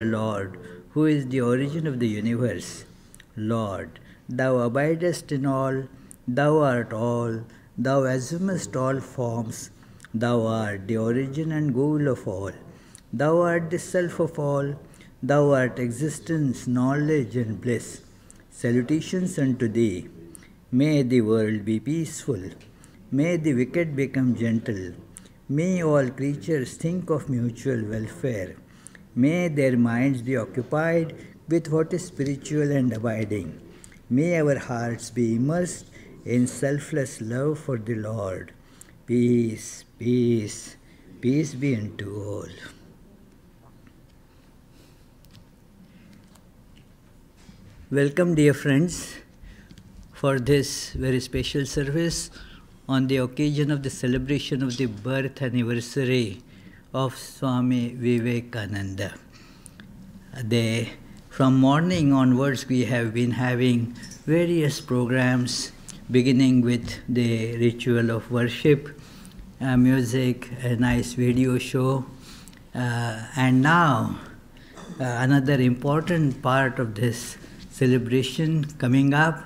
Lord, who is the origin of the universe. Lord, Thou abidest in all, Thou art all, Thou assumest all forms, Thou art the origin and goal of all. Thou art the self of all, Thou art existence, knowledge and bliss. Salutations unto Thee. May the world be peaceful. May the wicked become gentle. May all creatures think of mutual welfare. May their minds be occupied with what is spiritual and abiding. May our hearts be immersed in selfless love for the Lord. Peace, peace, peace be unto all. Welcome, dear friends, for this very special service on the occasion of the celebration of the birth anniversary of Swami Vivekananda. From morning onwards, we have been having various programs, beginning with the ritual of worship, music, a nice video show, and now another important part of this celebration coming up,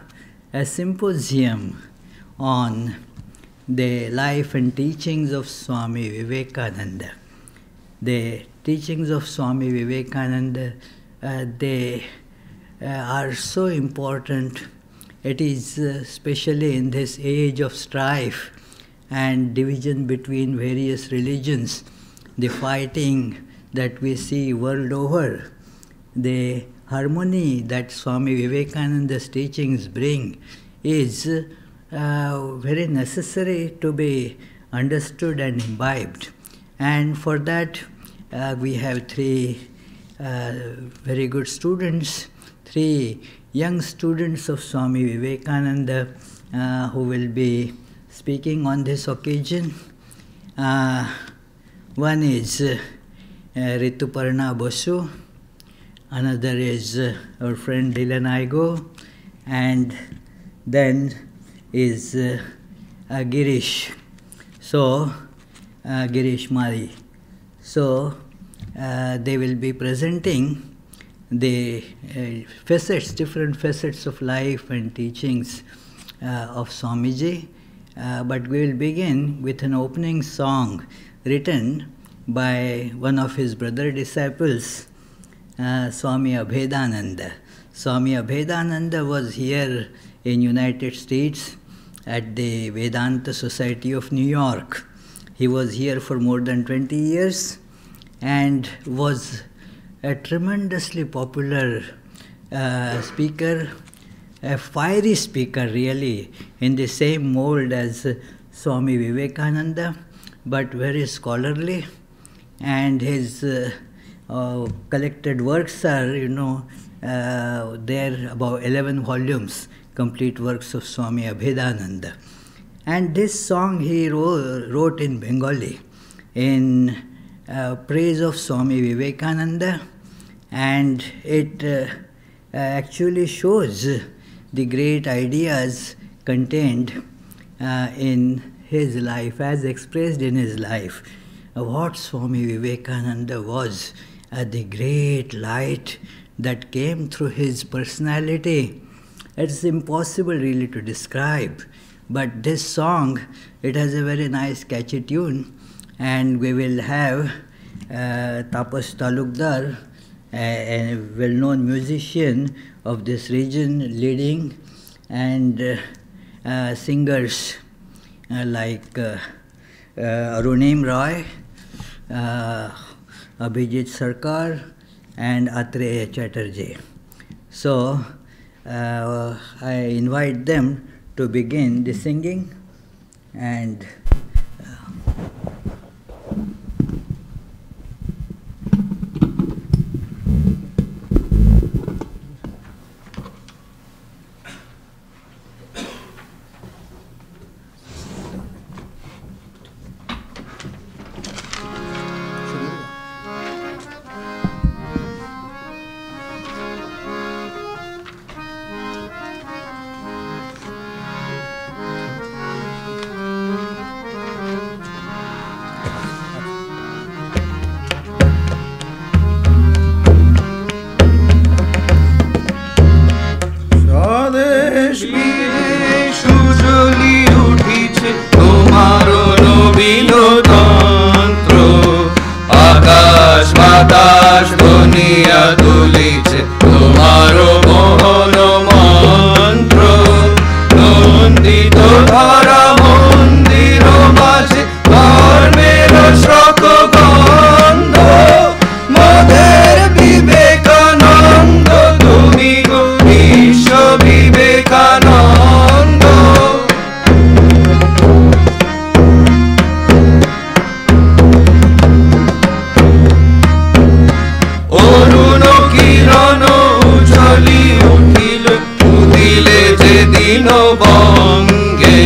a symposium on the life and teachings of Swami Vivekananda. The teachings of Swami Vivekananda, they are so important. It is especially in this age of strife and division between various religions, the fighting that we see world over, the harmony that Swami Vivekananda's teachings bring is very necessary to be understood and imbibed. And for that, we have three very good students, three young students of Swami Vivekananda who will be speaking on this occasion. One is Rituparna Basu, another is our friend Dylan Igo, and then is Girish. So, Girish Mari. So, they will be presenting the different facets of life and teachings of Swamiji. But we will begin with an opening song written by one of his brother disciples, Swami Abhedananda. Swami Abhedananda was here in United States at the Vedanta Society of New York. He was here for more than 20 years and was a tremendously popular speaker, a fiery speaker really, in the same mold as Swami Vivekananda, but very scholarly. And his collected works are, there about 11 volumes, complete works of Swami Abhedananda. And this song he wrote in Bengali in praise of Swami Vivekananda, and it actually shows the great ideas contained in his life, as expressed in his life. What Swami Vivekananda was, the great light that came through his personality. It's impossible really to describe. But this song, it has a very nice catchy tune, and we will have Tapas Talukdar, a well-known musician of this region, leading, and singers like Arunim Roy, Abhijit Sarkar, and Atreya Chatterjee. So I invite them to begin the singing, and দুলিছে তোমার মোহন মন্ত্র। নন্দিত ধরা মন্দির মাঝে ধর্মের শ্রক গন্ধ। মোদের বিবেকানন্দ তুমি গো বিশ্ব বিবেকানন্দ। অরুণ কিরণ উজ্জ্বলি উঠিল উদিলে যেদিন বঙ্গে।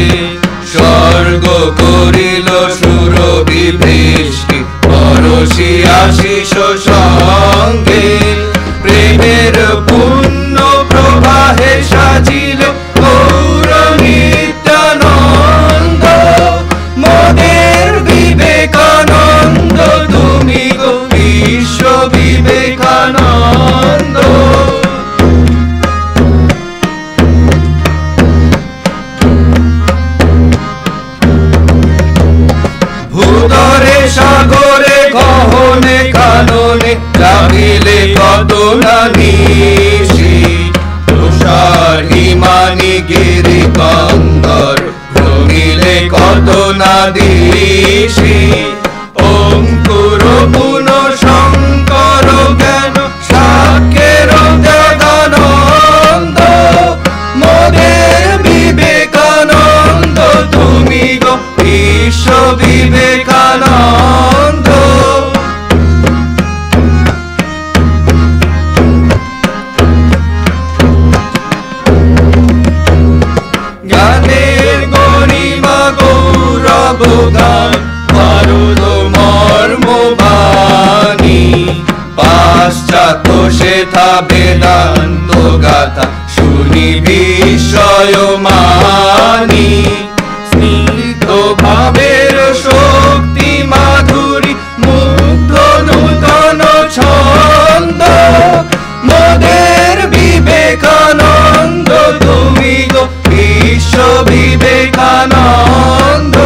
স্বর্গ করিল সুরভি বৃষ্টি পরশি আশিস সঙ্গে। প্রেমের পুণ্য প্রবাহে সাজিল গৌর নিত্যানন্দ। মোদের বিবেকানন্দ তুমি গো বিশ্ব বিবেকানন্দ। ভূতরে সাগরে গহনে কাননে জাগিলে কত না নিশি। তুষার হিমানি গিরি কন্দর ভ্রমিলে কত না দিশি। অঙ্কুর পুন শঙ্কর জ্ঞান সাক্ষের জগানন্দ। মোদের বিবেকানন্দ তুমি গো বিশ্ব বিবেকানন্দ। জ্ঞানের গরিমা গৌরব গান পারদ মর্মবাণী। পাশ্চাত্য সেথা বেদান্ত গাথা শুনি বিস্ময় মানি। স্নিগ্ধ ভাবের শক্তি মাধুরী মুগ্ধ নূতন ছন্দ। মোদের বিবেকানন্দ তুমি গো বিশ্ব বিবেকানন্দ।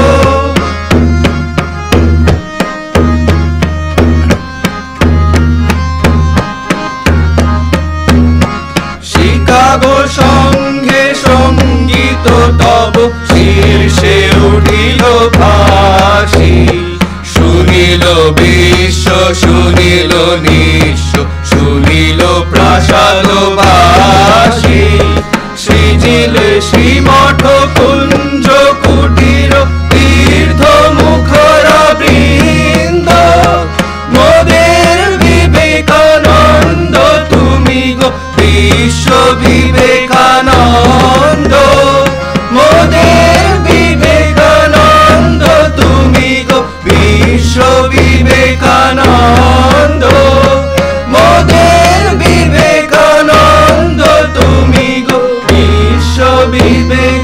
শিকাগো সঙ্গে সঙ্গীত তব শীর্ষে উঠিল ভাসি। শুনিল বিশ্ব শুনিল নিঃস্ব শুনিল প্রাসাদবাসী। সৃজিল শ্রীমঠ কুঞ্জ কুটির তীর্থ মুখর বৃন্দ। মোদের বিবেকানন্দ তুমি গো বিশ্ব বিবেকানন্দ। মোদের বিবেকানন্দ তুমি গো বিশ্ব বিবেকানন্দ। মোদের বিবেকানন্দ তুমি গো বিশ্ব Vivekananda.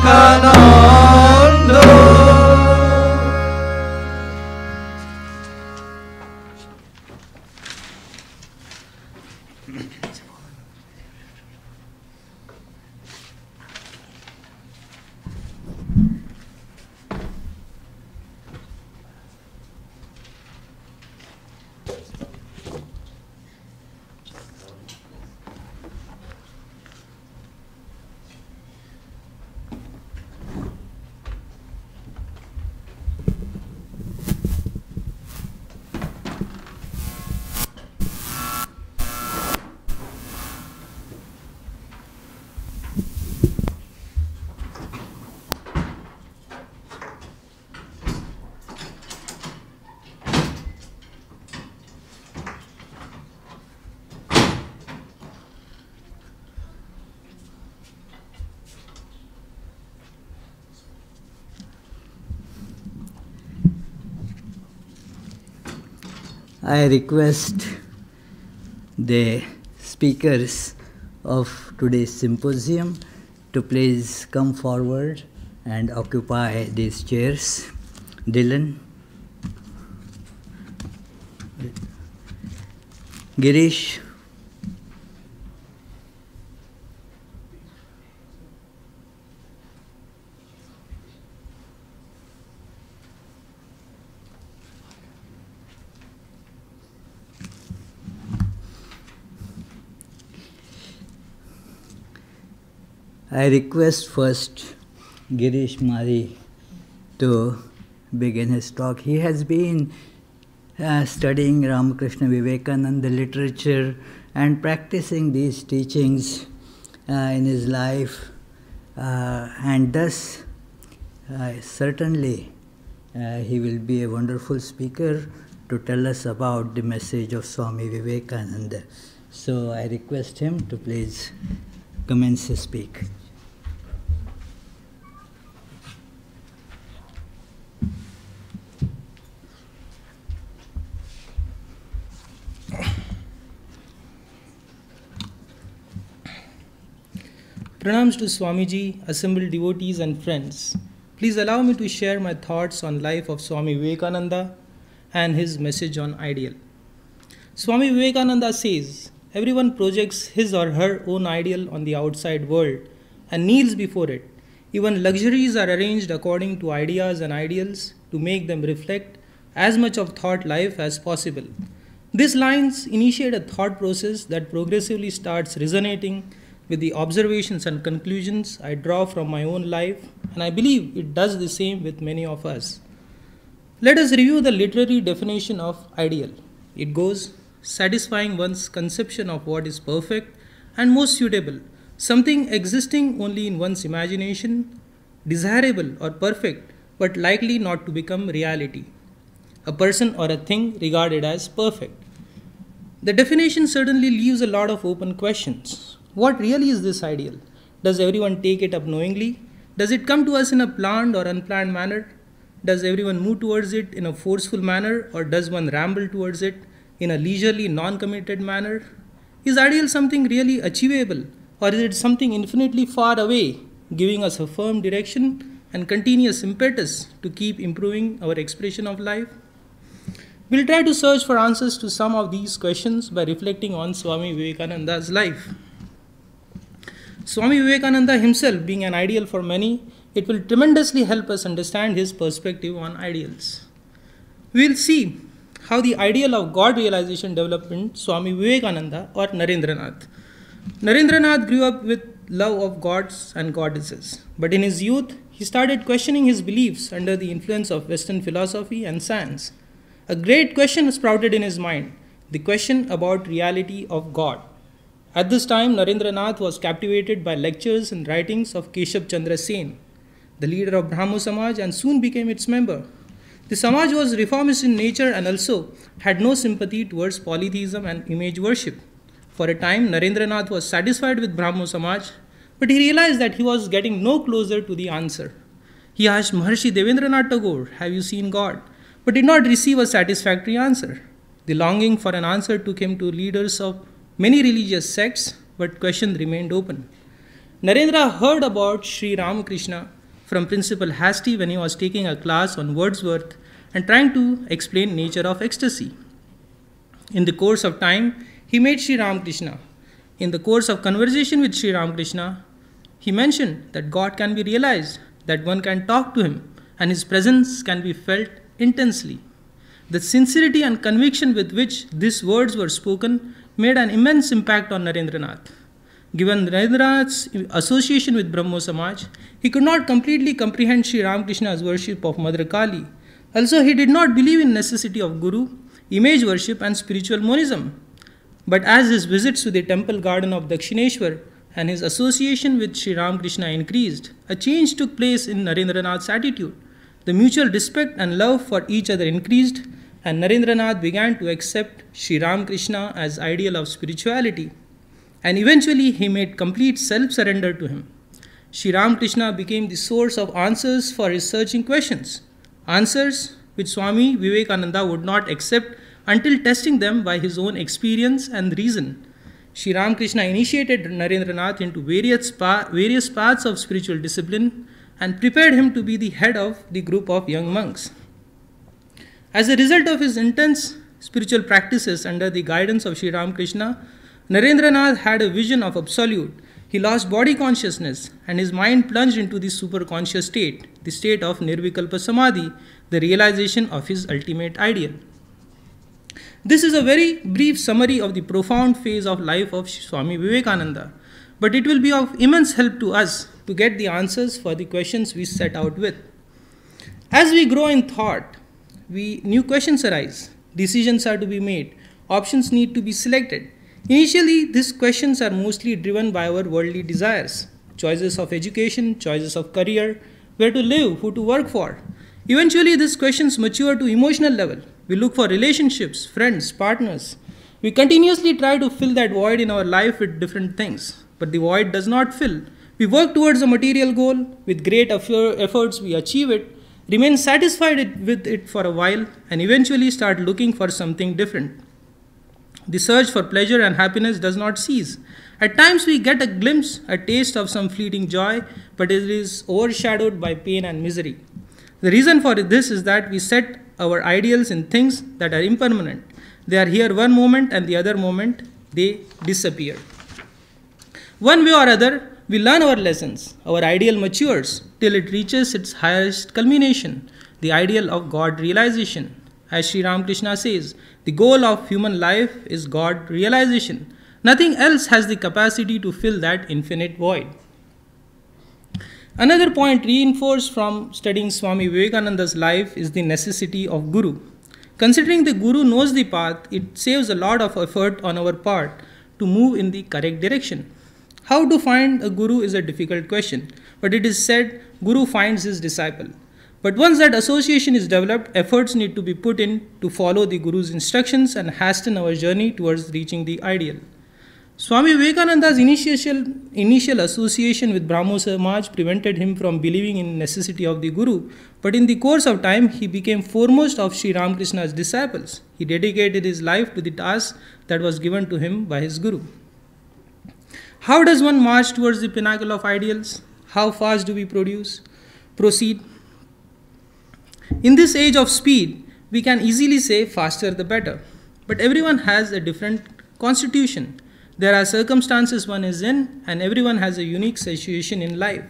I request the speakers of today's symposium to please come forward and occupy these chairs. Dylan, Girish, I request first Girish Mari to begin his talk. He has been studying Ramakrishna Vivekananda literature and practicing these teachings in his life, and thus certainly he will be a wonderful speaker to tell us about the message of Swami Vivekananda. So I request him to please commence his speak. Pranams to Swamiji, assembled devotees and friends. Please allow me to share my thoughts on life of Swami Vivekananda and his message on ideal. Swami Vivekananda says, everyone projects his or her own ideal on the outside world and kneels before it. Even luxuries are arranged according to ideas and ideals to make them reflect as much of thought life as possible. These lines initiate a thought process that progressively starts resonating with the observations and conclusions I draw from my own life, and I believe it does the same with many of us. Let us review the literary definition of ideal. It goes, satisfying one's conception of what is perfect and most suitable, something existing only in one's imagination, desirable or perfect, but likely not to become reality. A person or a thing regarded as perfect. The definition certainly leaves a lot of open questions. What really is this ideal? Does everyone take it up knowingly? Does it come to us in a planned or unplanned manner? Does everyone move towards it in a forceful manner, or does one ramble towards it in a leisurely, non-committed manner? Is ideal something really achievable, or is it something infinitely far away, giving us a firm direction and continuous impetus to keep improving our expression of life? We'll try to search for answers to some of these questions by reflecting on Swami Vivekananda's life. Swami Vivekananda himself being an ideal for many, it will tremendously help us understand his perspective on ideals. We will see how the ideal of God realization developed in Swami Vivekananda or Narendranath. Narendranath grew up with love of gods and goddesses, but in his youth, he started questioning his beliefs under the influence of Western philosophy and science. A great question sprouted in his mind, the question about reality of God. At this time, Narendranath was captivated by lectures and writings of Keshav Chandra Sen, the leader of Brahmo Samaj, and soon became its member. The Samaj was reformist in nature and also had no sympathy towards polytheism and image worship. For a time, Narendranath was satisfied with Brahmo Samaj, but he realized that he was getting no closer to the answer. He asked Maharshi Devendranath Tagore, "Have you seen God?" but did not receive a satisfactory answer. The longing for an answer took him to leaders of many religious sects, but question remained open. Narendra heard about Sri Ramakrishna from Principal Hasty when he was taking a class on Wordsworth and trying to explain nature of ecstasy. In the course of time, he met Sri Ramakrishna. In the course of conversation with Sri Ramakrishna, he mentioned that God can be realized, that one can talk to him, and his presence can be felt intensely. The sincerity and conviction with which these words were spoken made an immense impact on Narendranath. Given Narendranath's association with Brahmo Samaj, he could not completely comprehend Sri Ramakrishna's worship of Mother Kali. Also, he did not believe in necessity of Guru, image worship and spiritual monism. But as his visits to the temple garden of Dakshineshwar and his association with Sri Ramakrishna increased, a change took place in Narendranath's attitude. The mutual respect and love for each other increased, and Narendranath began to accept Sri Ramakrishna as ideal of spirituality. And eventually he made complete self-surrender to him. Sri Ramakrishna became the source of answers for his searching questions, answers which Swami Vivekananda would not accept until testing them by his own experience and reason. Sri Ramakrishna initiated Narendranath into various paths of spiritual discipline and prepared him to be the head of the group of young monks. As a result of his intense spiritual practices under the guidance of Sri Ramakrishna, Narendranath had a vision of absolute. He lost body consciousness and his mind plunged into the superconscious state, the state of Nirvikalpa Samadhi, the realization of his ultimate ideal. This is a very brief summary of the profound phase of life of Swami Vivekananda. but it will be of immense help to us to get the answers for the questions we set out with. As we grow in thought, new questions arise, decisions are to be made, options need to be selected. Initially, these questions are mostly driven by our worldly desires, choices of education, choices of career, where to live, who to work for. Eventually, these questions mature to emotional level. We look for relationships, friends, partners. We continuously try to fill that void in our life with different things, but the void does not fill. We work towards a material goal. With great efforts, we achieve it, remain satisfied with it for a while, and eventually start looking for something different. The search for pleasure and happiness does not cease. At times we get a glimpse, a taste of some fleeting joy, but it is overshadowed by pain and misery. The reason for this is that we set our ideals in things that are impermanent. They are here one moment and the other moment they disappear. One way or other, we learn our lessons. Our ideal matures till it reaches its highest culmination, the ideal of God realization. As Sri Ramakrishna says, the goal of human life is God realization. Nothing else has the capacity to fill that infinite void. Another point reinforced from studying Swami Vivekananda's life is the necessity of Guru. Considering the Guru knows the path, it saves a lot of effort on our part to move in the correct direction. How to find a Guru is a difficult question, but it is said Guru finds his disciple. But once that association is developed, efforts need to be put in to follow the Guru's instructions and hasten our journey towards reaching the ideal. Swami Vivekananda's initial association with Brahmo Samaj prevented him from believing in necessity of the Guru, but in the course of time, he became foremost of Sri Ramakrishna's disciples. He dedicated his life to the task that was given to him by his Guru. How does one march towards the pinnacle of ideals? How fast do we proceed? In this age of speed, we can easily say faster the better. But everyone has a different constitution. There are circumstances one is in, and everyone has a unique situation in life.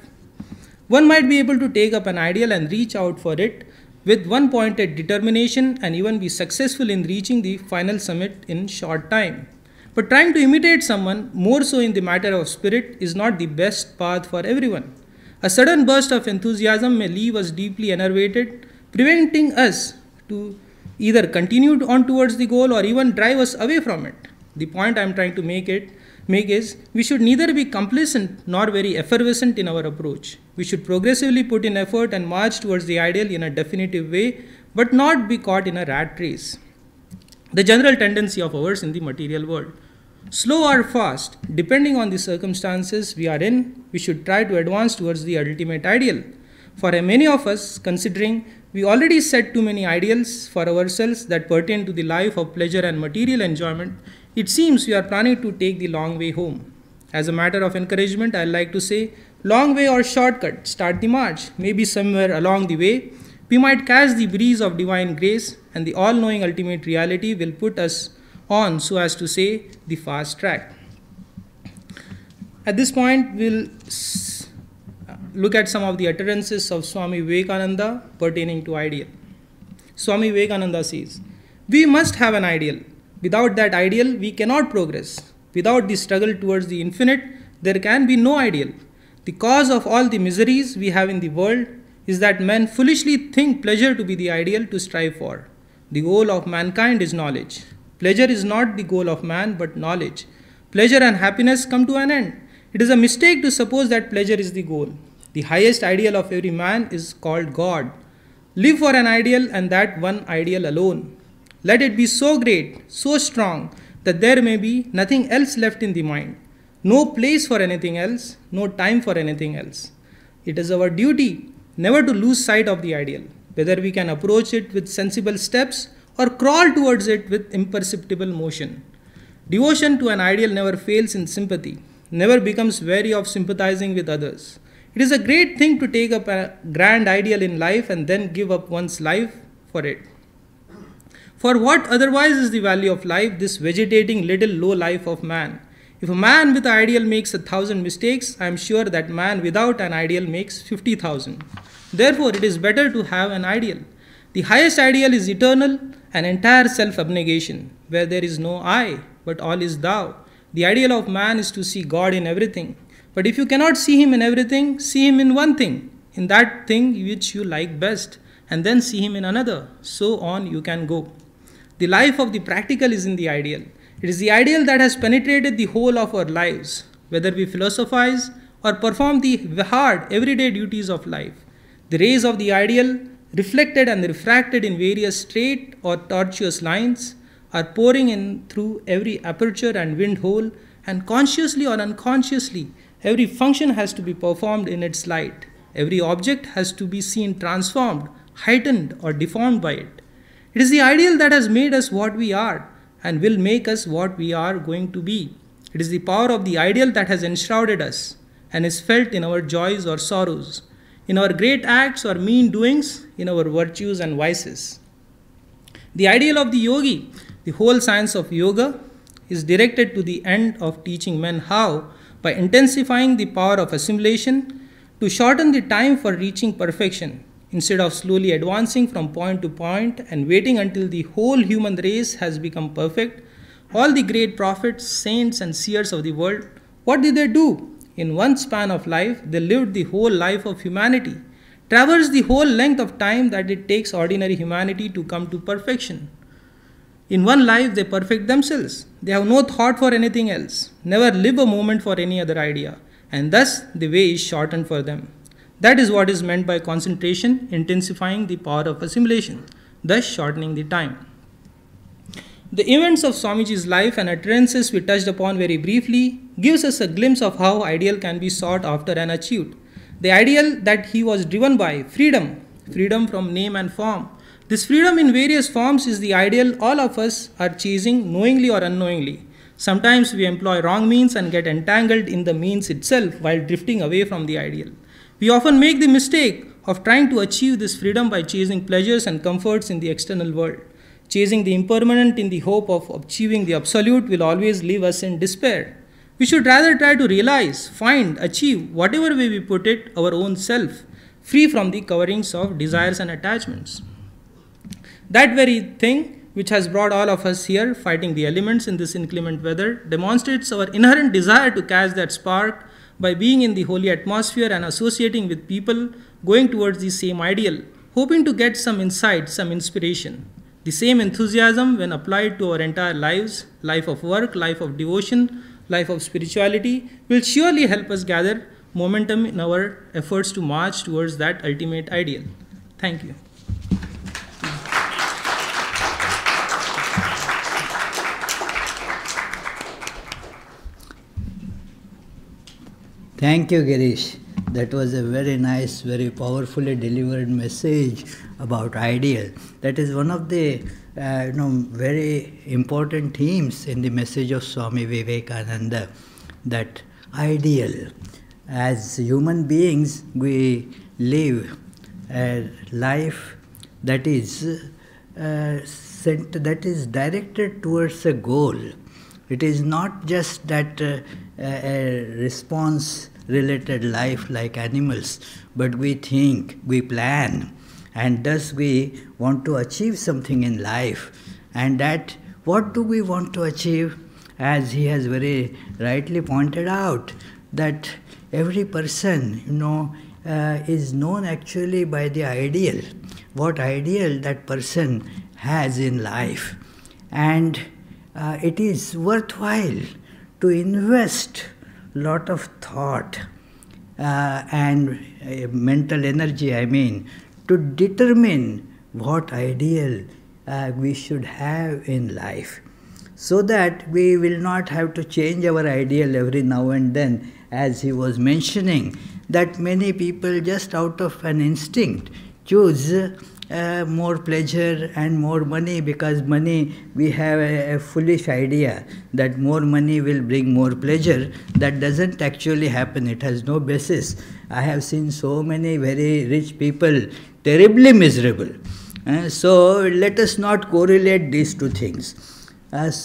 One might be able to take up an ideal and reach out for it with one-pointed determination and even be successful in reaching the final summit in short time. But trying to imitate someone, more so in the matter of spirit, is not the best path for everyone. A sudden burst of enthusiasm may leave us deeply enervated, preventing us to either continue on towards the goal or even drive us away from it. The point I am trying to make is we should neither be complacent nor very effervescent in our approach. We should progressively put in effort and march towards the ideal in a definitive way, but not be caught in a rat race. The general tendency of ours in the material world. Slow or fast, depending on the circumstances we are in, we should try to advance towards the ultimate ideal. For many of us, considering we already set too many ideals for ourselves that pertain to the life of pleasure and material enjoyment, it seems we are planning to take the long way home. As a matter of encouragement, I like to say, long way or shortcut, start the march. Maybe somewhere along the way, we might catch the breeze of divine grace, and the all-knowing ultimate reality will put us on, so as to say, the fast track. At this point, we'll look at some of the utterances of Swami Vivekananda pertaining to ideal. Swami Vivekananda says, we must have an ideal. Without that ideal, we cannot progress. Without the struggle towards the infinite, there can be no ideal. The cause of all the miseries we have in the world is that men foolishly think pleasure to be the ideal to strive for. The goal of mankind is knowledge. Pleasure is not the goal of man, but knowledge. Pleasure and happiness come to an end. It is a mistake to suppose that pleasure is the goal. The highest ideal of every man is called God. Live for an ideal and that one ideal alone. Let it be so great, so strong, that there may be nothing else left in the mind. No place for anything else, no time for anything else. It is our duty never to lose sight of the ideal, whether we can approach it with sensible steps or crawl towards it with imperceptible motion. Devotion to an ideal never fails in sympathy, never becomes weary of sympathizing with others. It is a great thing to take up a grand ideal in life and then give up one's life for it. For what otherwise is the value of life, this vegetating little low life of man? If a man with an ideal makes 1,000 mistakes, I am sure that man without an ideal makes 50,000. Therefore, it is better to have an ideal. The highest ideal is eternal and entire self-abnegation, where there is no I, but all is thou. The ideal of man is to see God in everything. But if you cannot see Him in everything, see Him in one thing, in that thing which you like best, and then see Him in another. So on you can go. The life of the practical is in the ideal. It is the ideal that has penetrated the whole of our lives, whether we philosophize or perform the hard, everyday duties of life. The rays of the ideal, reflected and refracted in various straight or tortuous lines, are pouring in through every aperture and wind hole, and consciously or unconsciously, every function has to be performed in its light. Every object has to be seen transformed, heightened, or deformed by it. It is the ideal that has made us what we are and will make us what we are going to be. It is the power of the ideal that has enshrouded us and is felt in our joys or sorrows, in our great acts or mean doings, in our virtues and vices. The ideal of the yogi, the whole science of yoga, is directed to the end of teaching men how, by intensifying the power of assimilation, to shorten the time for reaching perfection, instead of slowly advancing from point to point and waiting until the whole human race has become perfect. All the great prophets, saints, and seers of the world, what did they do? In one span of life, they lived the whole life of humanity, traversed the whole length of time that it takes ordinary humanity to come to perfection. In one life, they perfect themselves. They have no thought for anything else, never live a moment for any other idea, and thus the way is shortened for them. That is what is meant by concentration, intensifying the power of assimilation, thus shortening the time. The events of Swamiji's life and utterances we touched upon very briefly gives us a glimpse of how ideal can be sought after and achieved. The ideal that he was driven by, freedom from name and form. This freedom in various forms is the ideal all of us are chasing, knowingly or unknowingly. Sometimes we employ wrong means and get entangled in the means itself while drifting away from the ideal. We often make the mistake of trying to achieve this freedom by chasing pleasures and comforts in the external world. Chasing the impermanent in the hope of achieving the absolute will always leave us in despair. We should rather try to realize, find, achieve, whatever way we put it, our own self, free from the coverings of desires and attachments. That very thing which has brought all of us here, fighting the elements in this inclement weather, demonstrates our inherent desire to catch that spark by being in the holy atmosphere and associating with people going towards the same ideal, hoping to get some insight, some inspiration. The same enthusiasm, when applied to our entire lives, life of work, life of devotion, life of spirituality, will surely help us gather momentum in our efforts to march towards that ultimate ideal. Thank you. Thank you, Girish. That was a very nice, very powerfully delivered message about ideal. That is one of the very important themes in the message of Swami Vivekananda, that ideal. As human beings, we live a life that is directed towards a goal. It is not just that a response-related life like animals, but we think, we plan, and thus we want to achieve something in life. And that, what do we want to achieve? As he has very rightly pointed out, that every person, is known actually by the ideal, what ideal that person has in life. And it is worthwhile to invest a lot of thought and mental energy, to determine what ideal we should have in life, so that we will not have to change our ideal every now and then, as he was mentioning, that many people just out of an instinct choose more pleasure and more money, because money, we have a foolish idea that more money will bring more pleasure. That doesn't actually happen. It has no basis. I have seen so many very rich people terribly miserable. So let us not correlate these two things.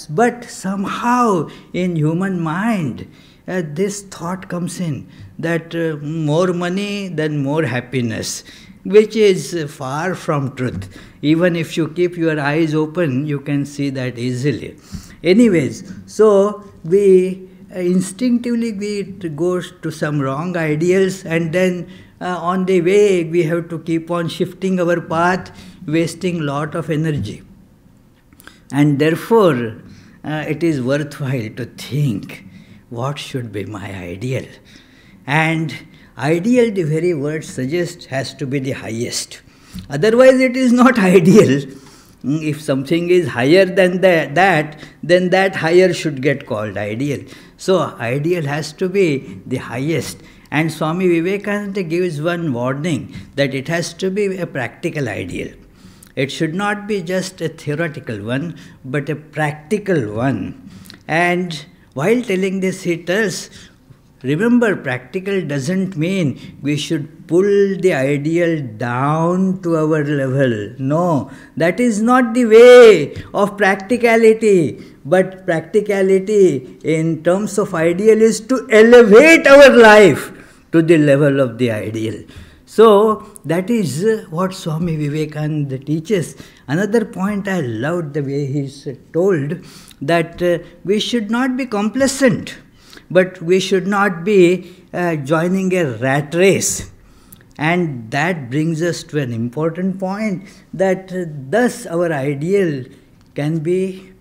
But somehow in human mind, this thought comes in that more money then more happiness, which is far from truth. Even if you keep your eyes open, you can see that easily. Anyways, so we instinctively we go to some wrong ideals, and then on the way we have to keep on shifting our path, wasting lot of energy. And therefore, it is worthwhile to think, what should be my ideal? And ideal, the very word suggests, has to be the highest. Otherwise, it is not ideal. If something is higher than that, then that higher should get called ideal. So, ideal has to be the highest. And Swami Vivekananda gives one warning that it has to be a practical ideal. It should not be just a theoretical one, but a practical one. And while telling this, he tells, remember, practical doesn't mean we should pull the ideal down to our level. No, that is not the way of practicality. But practicality in terms of ideal is to elevate our life to the level of the ideal. So that is what Swami Vivekananda teaches. Another point I loved the way he told, that we should not be complacent, but we should not be joining a rat race. And that brings us to an important point, that thus our ideal can be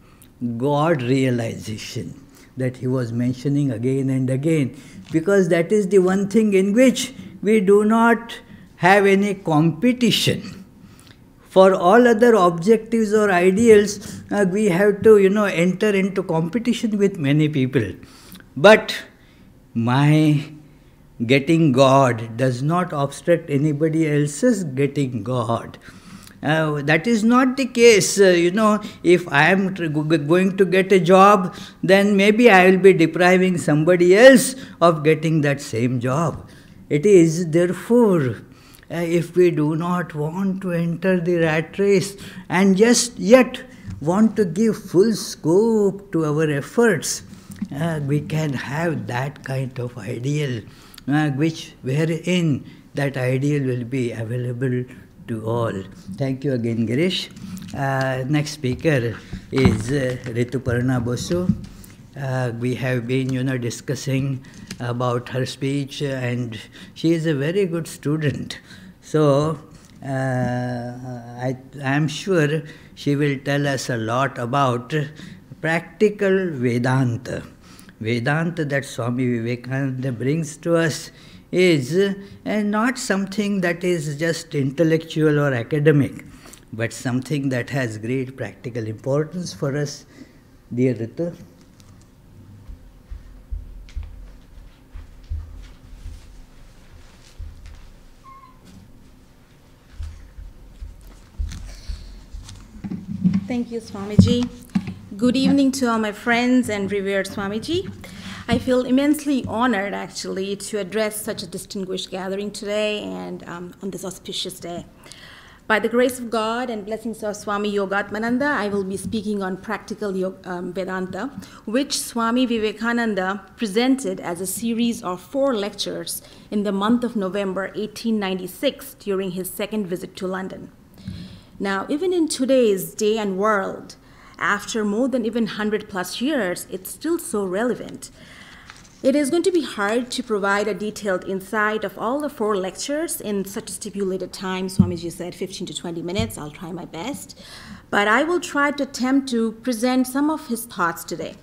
God realization, that he was mentioning again and again, because that is the one thing in which we do not have any competition. For all other objectives or ideals, we have to, enter into competition with many people. But my getting God does not obstruct anybody else's getting God. That is not the case. If I am going to get a job, then maybe I will be depriving somebody else of getting that same job. It is therefore, if we do not want to enter the rat race and just yet want to give full scope to our efforts, we can have that kind of ideal, wherein that ideal will be available to all. Thank you again, Girish. Next speaker is Rituparna Bosu. We have been, discussing about her speech, and she is a very good student. So I am sure she will tell us a lot about practical Vedanta. Vedanta that Swami Vivekananda brings to us is not something that is just intellectual or academic, but something that has great practical importance for us. Dear Ritu. Thank you, Swamiji. Good evening to all my friends and revered Swamiji. I feel immensely honored, actually, to address such a distinguished gathering today and on this auspicious day. By the grace of God and blessings of Swami Yogatmananda, I will be speaking on practical Vedanta, which Swami Vivekananda presented as a series of 4 lectures in the month of November 1896 during his second visit to London. Now, even in today's day and world, after more than even 100+ years, it's still so relevant. It is going to be hard to provide a detailed insight of all the 4 lectures in such a stipulated time. Swamiji said 15 to 20 minutes. I'll try my best. But I will try to attempt to present some of his thoughts today.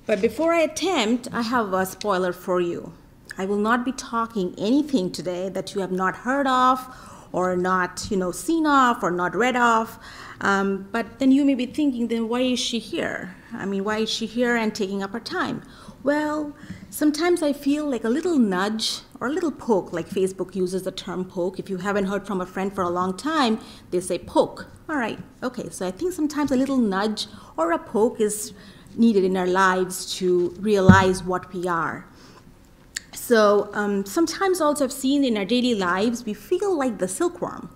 But before I attempt, I have a spoiler for you. I will not be talking anything today that you have not heard of or not, seen of or not read of. But then you may be thinking, then why is she here? Why is she here and taking up her time? Well, sometimes I feel like a little nudge or a little poke, like Facebook uses the term poke. If you haven't heard from a friend for a long time, they say poke. All right, okay, so I think sometimes a little nudge or a poke is needed in our lives to realize what we are. So sometimes also I've seen in our daily lives, we feel like the silkworm,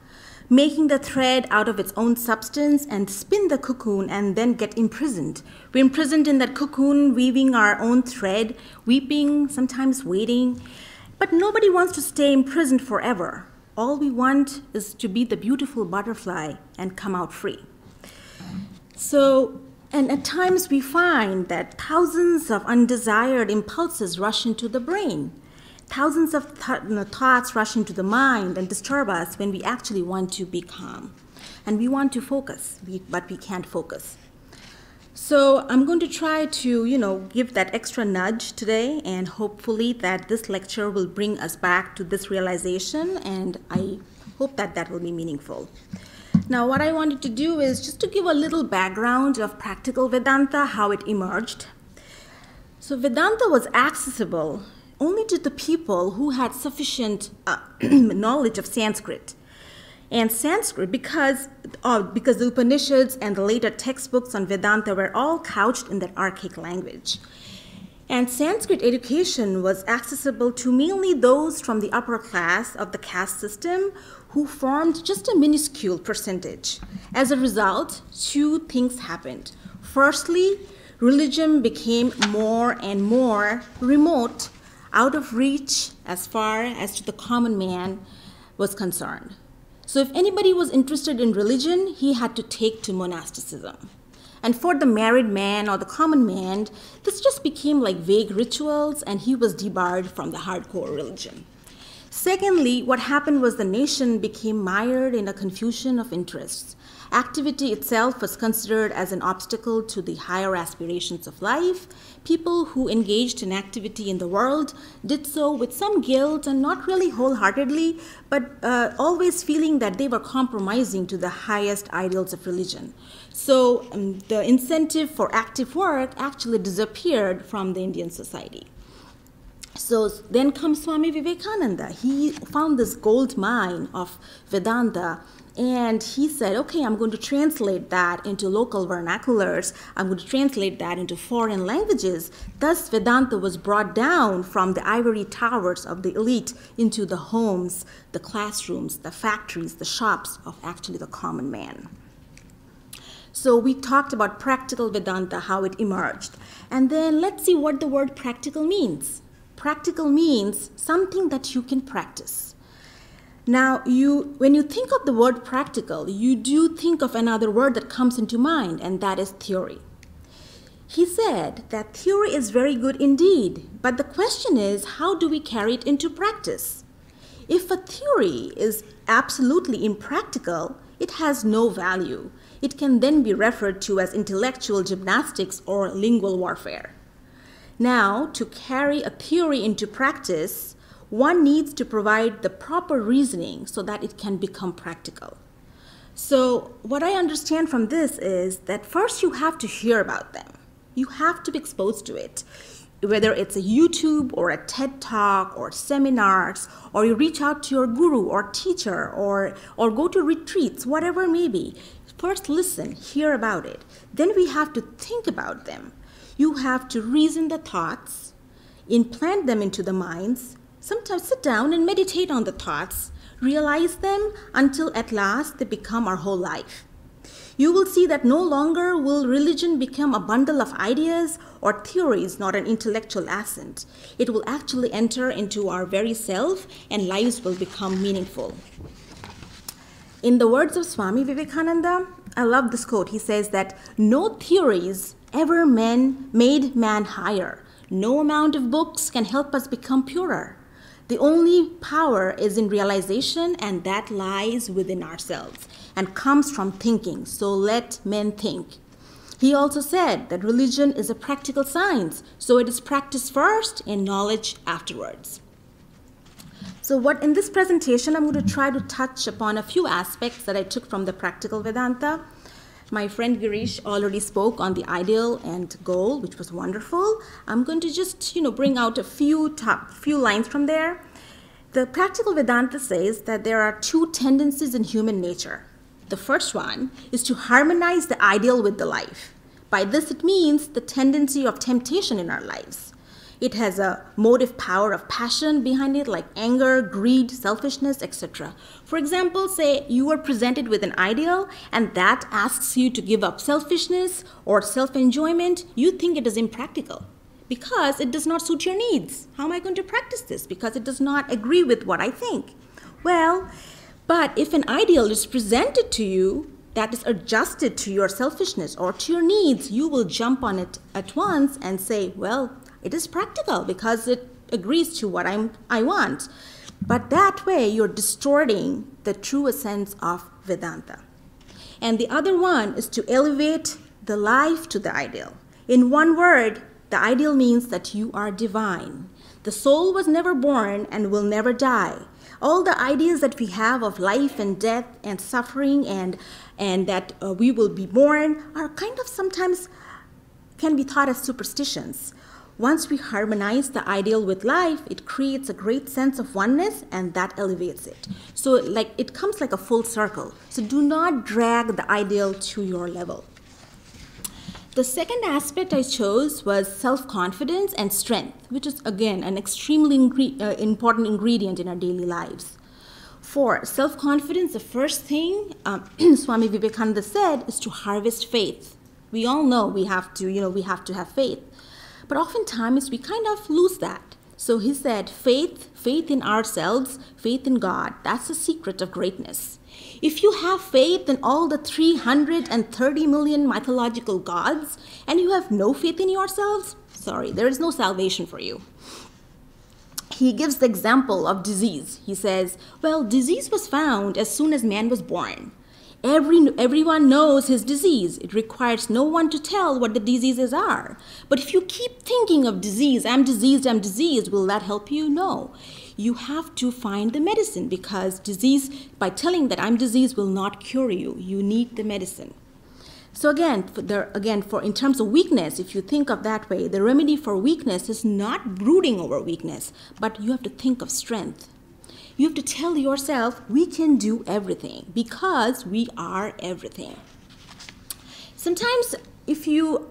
making the thread out of its own substance and spin the cocoon and then get imprisoned. We're imprisoned in that cocoon, weaving our own thread, weeping, sometimes waiting. But nobody wants to stay imprisoned forever. All we want is to be the beautiful butterfly and come out free. So And at times we find that thousands of undesired impulses rush into the brain. Thousands of thoughts rush into the mind and disturb us when we actually want to be calm. And we want to focus, but we can't focus. So I'm going to try to, give that extra nudge today, and hopefully that this lecture will bring us back to this realization, and I hope that that will be meaningful. Now, what I wanted to do is just to give a little background of practical Vedanta, how it emerged. So Vedanta was accessible only to the people who had sufficient knowledge of Sanskrit. And Sanskrit, because the Upanishads and the later textbooks on Vedanta were all couched in that archaic language. And Sanskrit education was accessible to mainly those from the upper class of the caste system who formed just a minuscule percentage. As a result, two things happened. Firstly, religion became more and more remote, out of reach as far as to the common man was concerned. So if anybody was interested in religion, he had to take to monasticism. And for the married man or the common man, this just became like vague rituals, and he was debarred from the hardcore religion. Secondly, what happened was the nation became mired in a confusion of interests. Activity itself was considered as an obstacle to the higher aspirations of life. People who engaged in activity in the world did so with some guilt and not really wholeheartedly, but always feeling that they were compromising to the highest ideals of religion. So the incentive for active work actually disappeared from the Indian society. So then comes Swami Vivekananda. He found this gold mine of Vedanta, and he said, okay, I'm going to translate that into local vernaculars. I'm going to translate that into foreign languages. Thus, Vedanta was brought down from the ivory towers of the elite into the homes, the classrooms, the factories, the shops of actually the common man. So we talked about practical Vedanta, how it emerged. And then let's see what the word practical means. Practical means something that you can practice. Now, when you think of the word practical, you do think of another word that comes into mind, and that is theory. He said that theory is very good indeed, but the question is, how do we carry it into practice? If a theory is absolutely impractical, it has no value. It can then be referred to as intellectual gymnastics or lingual warfare. Now, to carry a theory into practice, one needs to provide the proper reasoning so that it can become practical. So what I understand from this is that first you have to hear about them. You have to be exposed to it. Whether it's a YouTube or a TED Talk or seminars, or you reach out to your guru or teacher or go to retreats, whatever it may be. First listen, hear about it. Then we have to think about them. You have to reason the thoughts, implant them into the minds, sometimes sit down and meditate on the thoughts, realize them until at last they become our whole life. You will see that no longer will religion become a bundle of ideas or theories, not an intellectual assent. It will actually enter into our very self, and lives will become meaningful. In the words of Swami Vivekananda, I love this quote. He says that no theories ever made man higher. No amount of books can help us become purer. The only power is in realization, and that lies within ourselves and comes from thinking. So let men think. He also said that religion is a practical science, so it is practice first and knowledge afterwards. So in this presentation, I'm going to try to touch upon a few aspects that I took from the practical Vedanta. My friend Girish already spoke on the ideal and goal, which was wonderful. I'm going to just, bring out a few lines from there. The practical Vedanta says that there are two tendencies in human nature. The first one is to harmonize the ideal with the life. By this, it means the tendency of temptation in our lives. It has a motive power of passion behind it, like anger, greed, selfishness, etc. For example, say you are presented with an ideal and that asks you to give up selfishness or self-enjoyment. You think it is impractical because it does not suit your needs. How am I going to practice this? Because it does not agree with what I think. Well, but if an ideal is presented to you, that is adjusted to your selfishness or to your needs, you will jump on it at once and say, well, it is practical because it agrees to what I want. But that way, you're distorting the true essence of Vedanta. And the other one is to elevate the life to the ideal. In one word, the ideal means that you are divine. The soul was never born and will never die. All the ideas that we have of life and death and suffering and that we will be born are kind of sometimes can be thought as superstitions. Once we harmonize the ideal with life, it creates a great sense of oneness, and that elevates it. So like it comes like a full circle. So do not drag the ideal to your level. The second aspect I chose was self-confidence and strength, which is, again, an extremely important ingredient in our daily lives. For self-confidence, the first thing Swami Vivekananda said is to harvest faith. We all know we have to have faith. But oftentimes we kind of lose that. So he said, faith in ourselves, faith in God, that's the secret of greatness. If you have faith in all the 330 million mythological gods and you have no faith in yourselves, sorry, there is no salvation for you. He gives the example of disease. He says, well, disease was found as soon as man was born. Everyone knows his disease. It requires no one to tell what the diseases are. But if you keep thinking of disease, I'm diseased, will that help you? No. You have to find the medicine, because disease, by telling that I'm diseased, will not cure you. You need the medicine. So again, in terms of weakness, if you think of that way, the remedy for weakness is not brooding over weakness, but you have to think of strength. You have to tell yourself, we can do everything because we are everything. Sometimes, if you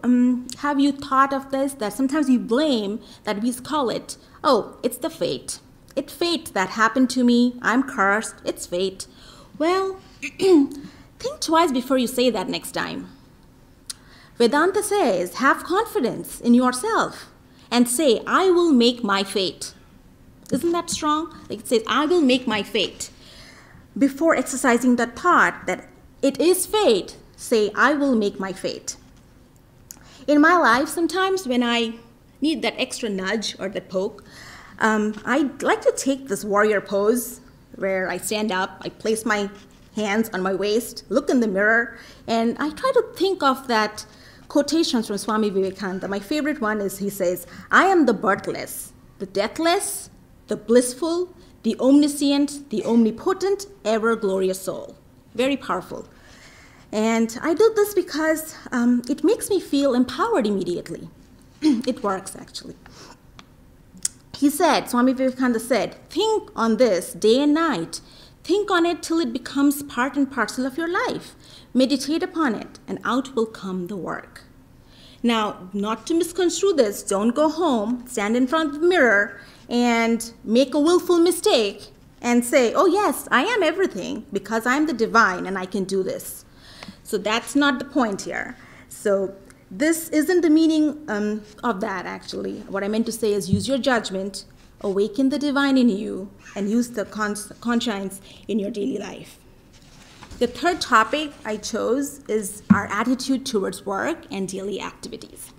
have you thought of this, that sometimes you blame, that we call it, oh, it's the fate. It's fate that happened to me. I'm cursed. It's fate. Well, think twice before you say that next time. Vedanta says, have confidence in yourself and say, I will make my fate. Isn't that strong? Like it says, I will make my fate. Before exercising that thought that it is fate, say, I will make my fate. In my life, sometimes when I need that extra nudge or that poke, I like to take this warrior pose where I stand up, I place my hands on my waist, look in the mirror, and I try to think of that quotations from Swami Vivekananda. My favorite one is, he says, I am the birthless, the deathless, the blissful, the omniscient, the omnipotent, ever glorious soul. Very powerful. And I do this because it makes me feel empowered immediately. It works, actually. He said, Swami Vivekananda said, think on this day and night. Think on it till it becomes part and parcel of your life. Meditate upon it, and out will come the work. Now, not to misconstrue this, don't go home, stand in front of the mirror, and make a willful mistake and say, oh yes, I am everything because I'm the divine and I can do this. So that's not the point here. So this isn't the meaning of that, actually. What I meant to say is use your judgment, awaken the divine in you, and use the conscience in your daily life. The third topic I chose is our attitude towards work and daily activities.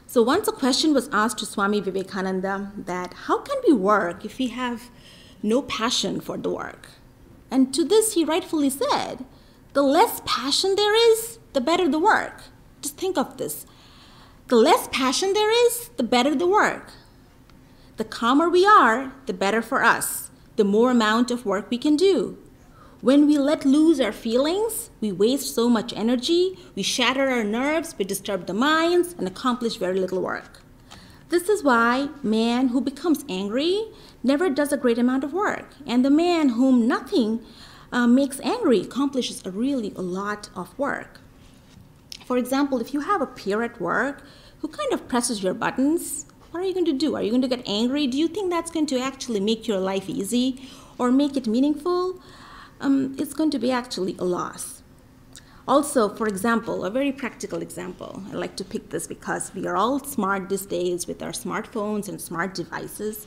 So once a question was asked to Swami Vivekananda that how can we work if we have no passion for the work? And to this he rightfully said, the less passion there is, the better the work. Just think of this. The less passion there is, the better the work. The calmer we are, the better for us, the more amount of work we can do. When we let loose our feelings, we waste so much energy, we shatter our nerves, we disturb the minds, and accomplish very little work. This is why man who becomes angry never does a great amount of work, and the man whom nothing makes angry accomplishes a lot of work. For example, if you have a peer at work who kind of presses your buttons, what are you going to do? Are you going to get angry? Do you think that's going to actually make your life easy or make it meaningful? It's going to be actually a loss. Also, for example, a very practical example. I like to pick this because we are all smart these days with our smartphones and smart devices.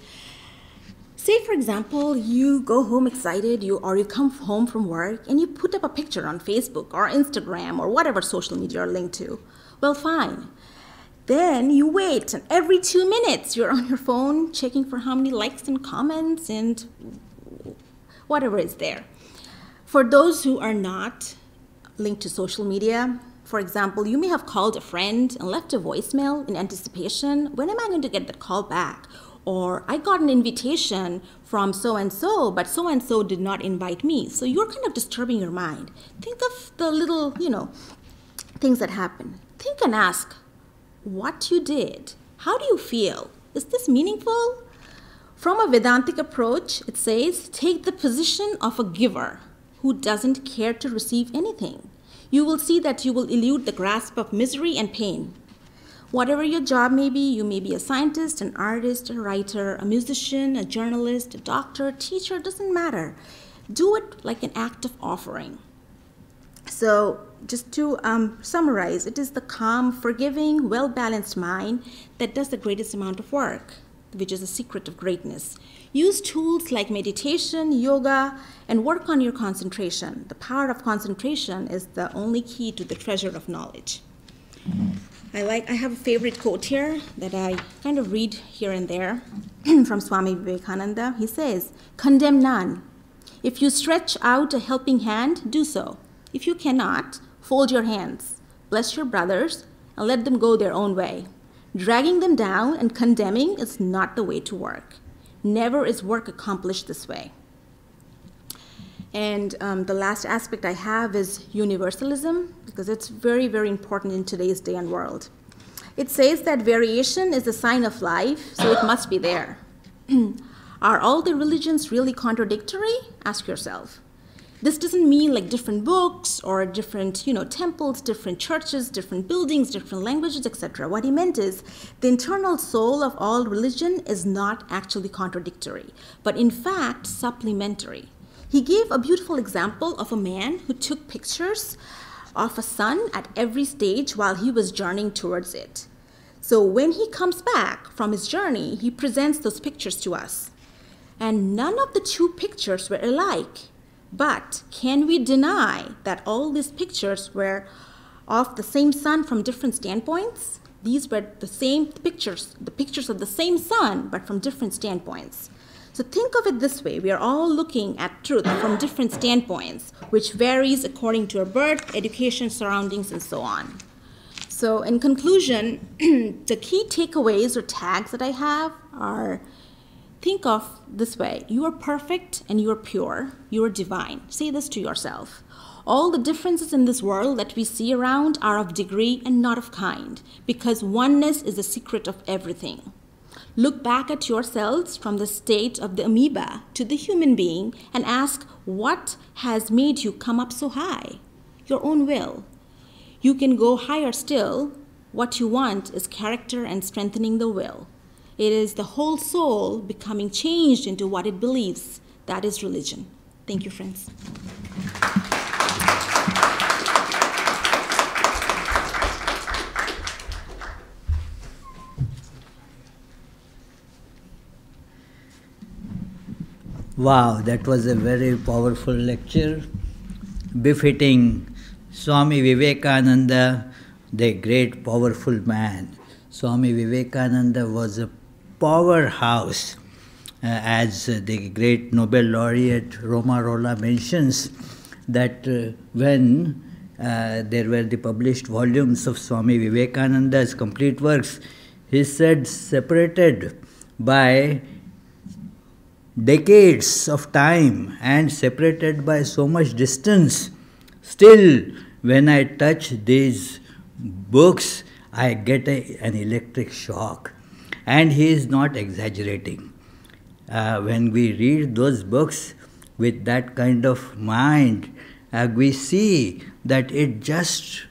Say, for example, you go home excited, or you come home from work and you put up a picture on Facebook or Instagram or whatever social media you're linked to. Well, fine. Then you wait, and every 2 minutes you're on your phone checking for how many likes and comments and whatever is there. For those who are not linked to social media, for example, you may have called a friend and left a voicemail in anticipation. When am I going to get that call back? Or I got an invitation from so-and-so, but so-and-so did not invite me. So you're kind of disturbing your mind. Think of the little, things that happen. Think and ask what you did. How do you feel? Is this meaningful? From a Vedantic approach, it says, take the position of a giver who doesn't care to receive anything. You will see that you will elude the grasp of misery and pain. Whatever your job may be, you may be a scientist, an artist, a writer, a musician, a journalist, a doctor, a teacher, doesn't matter. Do it like an act of offering. So just to summarize, it is the calm, forgiving, well-balanced mind that does the greatest amount of work, which is the secret of greatness. Use tools like meditation, yoga, and work on your concentration. The power of concentration is the only key to the treasure of knowledge. I have a favorite quote here that I kind of read here and there from Swami Vivekananda. He says, condemn none. If you stretch out a helping hand, do so. If you cannot, fold your hands, bless your brothers, and let them go their own way. Dragging them down and condemning is not the way to work. Never is work accomplished this way. And the last aspect I have is universalism, because it's very, very important in today's day and world. It says that variation is a sign of life, so it must be there. Are all the religions really contradictory? Ask yourself. This doesn't mean like different books or different, temples, different churches, different buildings, different languages, etc. What he meant is the internal soul of all religion is not actually contradictory, but in fact supplementary. He gave a beautiful example of a man who took pictures of a sun at every stage while he was journeying towards it. So when he comes back from his journey, he presents those pictures to us. And none of the two pictures were alike. But can we deny that all these pictures were of the same sun from different standpoints? These were the same pictures, the pictures of the same sun, but from different standpoints. So think of it this way. We are all looking at truth from different standpoints, which varies according to our birth, education, surroundings, and so on. So in conclusion, the key takeaways or tags that I have are, think of this way. You are perfect and you are pure. You are divine. Say this to yourself. All the differences in this world that we see around are of degree and not of kind, because oneness is the secret of everything. Look back at yourselves from the state of the amoeba to the human being and ask what has made you come up so high? Your own will. You can go higher still. What you want is character and strengthening the will. It is the whole soul becoming changed into what it believes. That is religion. Thank you, friends. Wow, that was a very powerful lecture, befitting Swami Vivekananda, the great powerful man. Swami Vivekananda was a powerhouse, as the great Nobel laureate Romarola mentions, that when there were the published volumes of Swami Vivekananda's complete works, he said, separated by decades of time and separated by so much distance, still when I touch these books, I get an electric shock. And he is not exaggerating. When we read those books with that kind of mind, we see that it just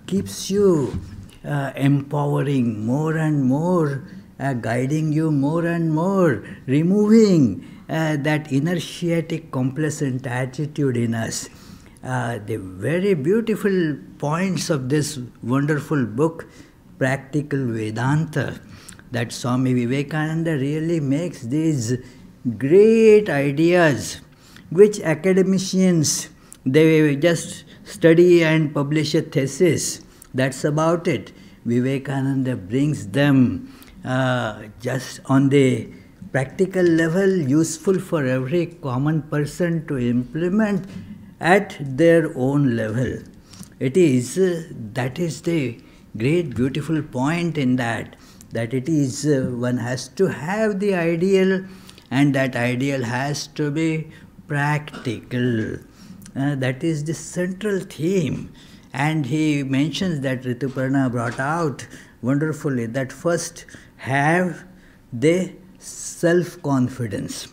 keeps you empowering more and more, guiding you more and more, removing that inertiatic, complacent attitude in us. The very beautiful points of this wonderful book, Practical Vedanta, that Swami Vivekananda really makes these great ideas which academicians, they just study and publish a thesis. That's about it. Vivekananda brings them just on the practical level, useful for every common person to implement at their own level. It is, that is the great beautiful point in that it is, one has to have the ideal, and that ideal has to be practical. That is the central theme. And he mentions that, Rituparna brought out wonderfully, that first have the self-confidence.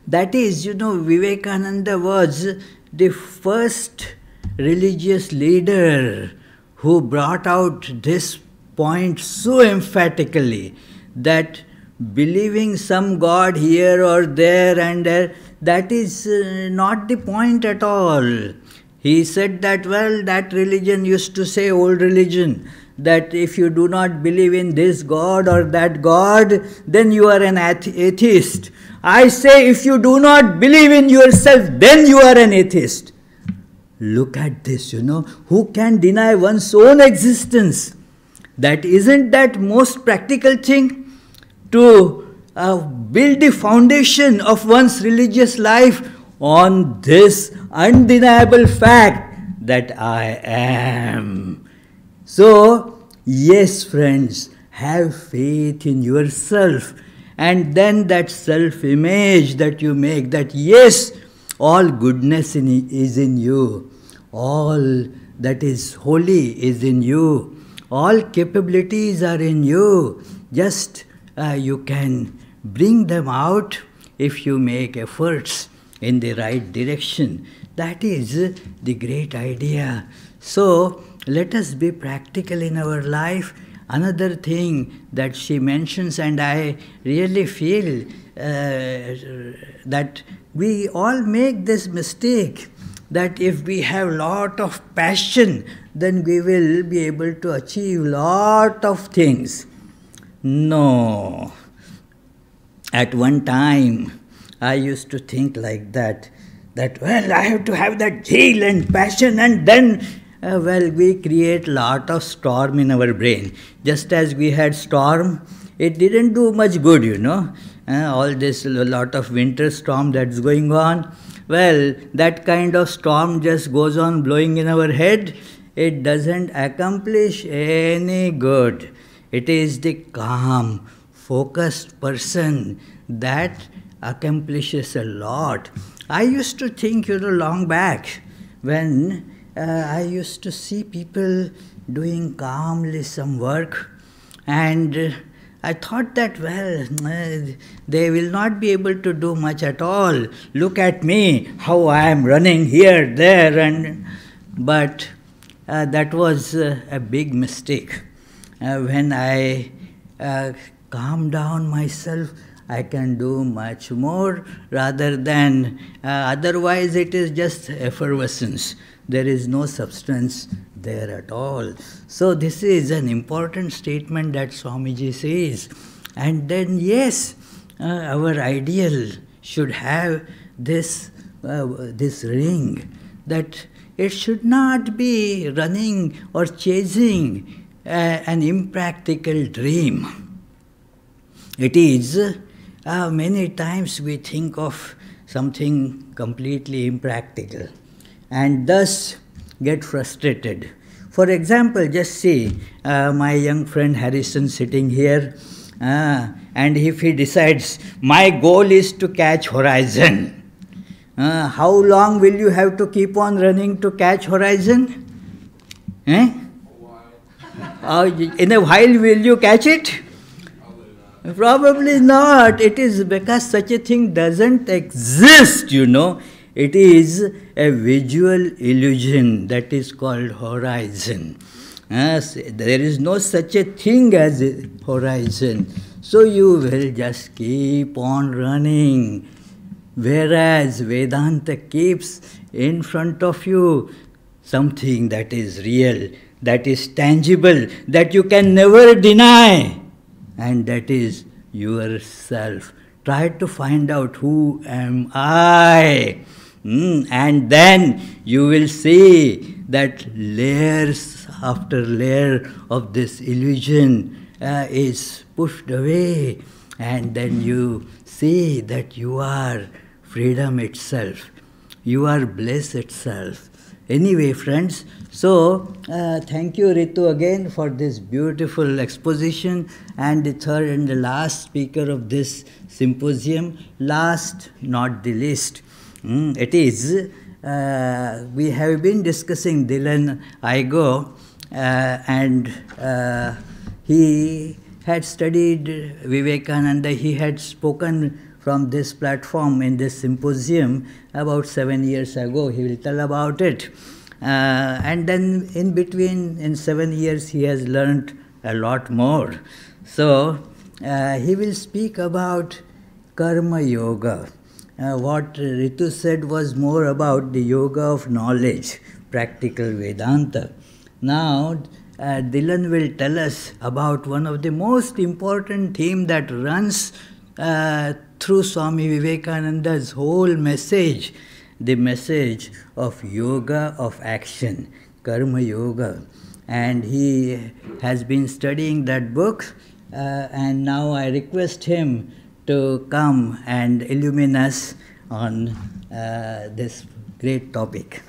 That is, Vivekananda was the first religious leader who brought out this point so emphatically, that believing some God here or there and there, that is not the point at all. He said that, well, that religion used to say, old religion, that if you do not believe in this God or that God, then you are an atheist. I say, if you do not believe in yourself, then you are an atheist. Look at this, who can deny one's own existence? That isn't that most practical thing? To build the foundation of one's religious life on this undeniable fact that I am. So, yes, friends, have faith in yourself, and then that self-image that you make, that yes, all goodness is in you, all that is holy is in you, all capabilities are in you, just you can bring them out if you make efforts in the right direction. That is the great idea. So, let us be practical in our life. Another thing that she mentions, and I really feel that we all make this mistake, that if we have lot of passion, then we will be able to achieve lot of things. No. At one time, I used to think like that well, I have to have that zeal and passion, and then we create lot of storm in our brain. Just as we had storm, it didn't do much good, all this lot of winter storm that's going on. Well, that kind of storm just goes on blowing in our head. It doesn't accomplish any good. It is the calm, focused person that accomplishes a lot. I used to think, long back, when I used to see people doing calmly some work, and I thought that, well, they will not be able to do much at all. Look at me, how I am running here, there, but that was a big mistake. When I calm down myself, I can do much more, rather than otherwise it is just effervescence. There is no substance there at all. So this is an important statement that Swamiji says. And then yes, our ideal should have this ring, that it should not be running or chasing an impractical dream. It is, many times we think of something completely impractical and thus get frustrated. For example, just see my young friend Harrison sitting here, and if he decides, my goal is to catch horizon, how long will you have to keep on running to catch horizon? In a while will you catch it? Probably not. It is because such a thing doesn't exist, It is a visual illusion that is called horizon. There is no such a thing as a horizon. So you will just keep on running. Whereas Vedanta keeps in front of you something that is real, that is tangible, that you can never deny. And that is yourself. try to find out who am I. And then you will see that layers after layer of this illusion is pushed away, and then you see that you are freedom itself. You are bliss itself. Anyway, friends, so thank you, Ritu, again for this beautiful exposition, and the third and the last speaker of this symposium, last not the least. It is, we have been discussing Dylan Igo, and he had studied Vivekananda. He had spoken from this platform in this symposium about 7 years ago. He will tell about it. And then in between, in 7 years, he has learned a lot more. So he will speak about Karma Yoga. What Ritu said was more about the yoga of knowledge, practical Vedanta. Now, Dylan will tell us about one of the most important themes that runs through Swami Vivekananda's whole message, the message of yoga of action, Karma Yoga. And he has been studying that book, and now I request him to come and illumine us on this great topic.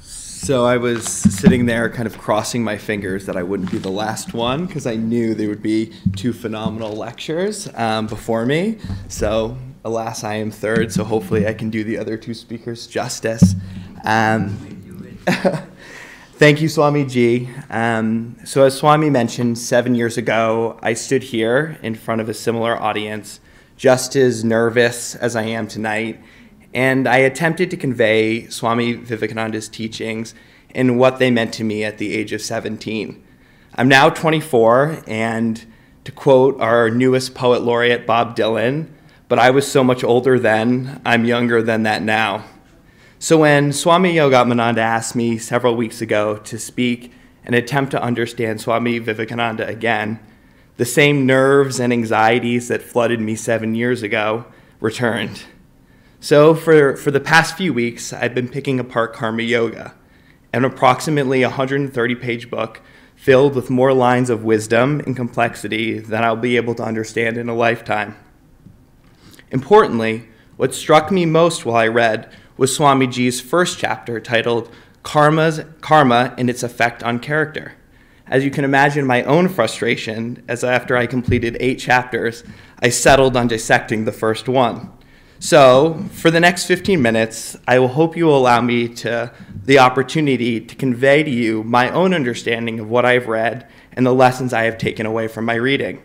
So I was sitting there kind of crossing my fingers that I wouldn't be the last one, because I knew there would be two phenomenal lectures before me. So alas, I am third, so hopefully I can do the other two speakers justice. Thank you, Swami Ji. So as Swami mentioned, 7 years ago, I stood here in front of a similar audience, just as nervous as I am tonight, and I attempted to convey Swami Vivekananda's teachings and what they meant to me at the age of 17. I'm now 24, and to quote our newest poet laureate, Bob Dylan, but I was so much older then, I'm younger than that now. So when Swami Yogatmananda asked me several weeks ago to speak and attempt to understand Swami Vivekananda again, the same nerves and anxieties that flooded me 7 years ago returned. So for the past few weeks, I've been picking apart Karma Yoga, an approximately 130-page book filled with more lines of wisdom and complexity than I'll be able to understand in a lifetime. Importantly, what struck me most while I read was Swamiji's first chapter titled Karma and its Effect on Character. As you can imagine, my own frustration, as after I completed 8 chapters, I settled on dissecting the first one. So, for the next 15 minutes, I will hope you will allow me the opportunity to convey to you my own understanding of what I've read and the lessons I have taken away from my reading.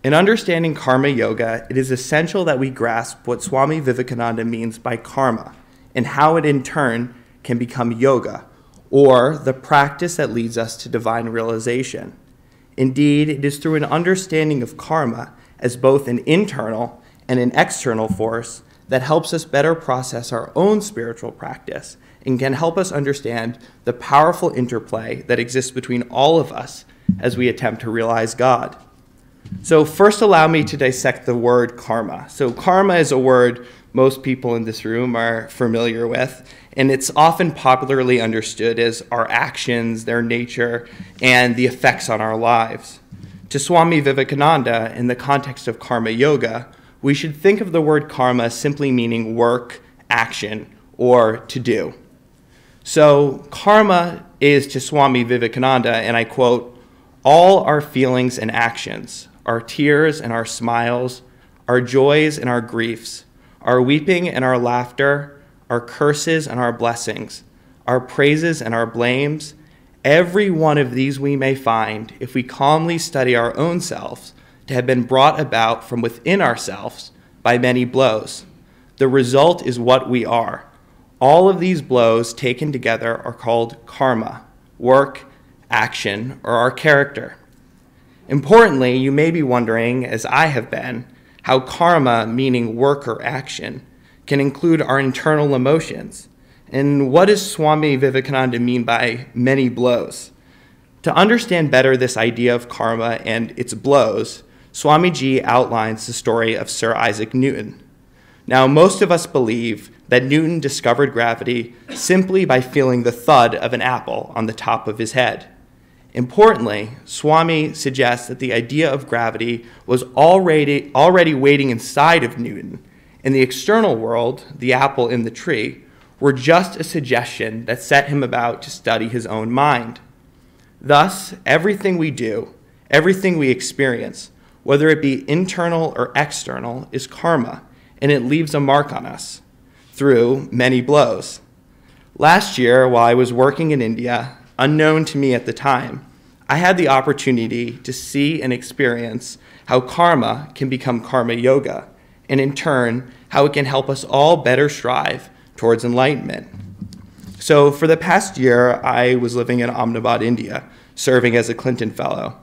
In understanding Karma Yoga, it is essential that we grasp what Swami Vivekananda means by karma and how it in turn can become yoga, or the practice that leads us to divine realization. Indeed, it is through an understanding of karma as both an internal and an external force that helps us better process our own spiritual practice and can help us understand the powerful interplay that exists between all of us as we attempt to realize God. So first, allow me to dissect the word karma. So karma is a word most people in this room are familiar with, and it's often popularly understood as our actions, their nature, and the effects on our lives. To Swami Vivekananda, in the context of Karma Yoga, we should think of the word karma simply meaning work, action, or to do. So karma is to Swami Vivekananda, and I quote, all our feelings and actions, our tears and our smiles, our joys and our griefs, our weeping and our laughter, our curses and our blessings, our praises and our blames, every one of these we may find, if we calmly study our own selves, to have been brought about from within ourselves by many blows. The result is what we are. All of these blows taken together are called karma, work, action, or our character. Importantly, you may be wondering, as I have been, how karma, meaning work or action, can include our internal emotions. And what does Swami Vivekananda mean by many blows? To understand better this idea of karma and its blows, Swamiji outlines the story of Sir Isaac Newton. Now, most of us believe that Newton discovered gravity simply by feeling the thud of an apple on the top of his head. Importantly, Swami suggests that the idea of gravity was already waiting inside of Newton, and the external world, the apple in the tree, were just a suggestion that set him about to study his own mind. Thus, everything we do, everything we experience, whether it be internal or external, is karma, and it leaves a mark on us through many blows. Last year, while I was working in India, unknown to me at the time, I had the opportunity to see and experience how karma can become karma yoga, and in turn, how it can help us all better strive towards enlightenment. So for the past year, I was living in Ahmedabad, India, serving as a Clinton Fellow.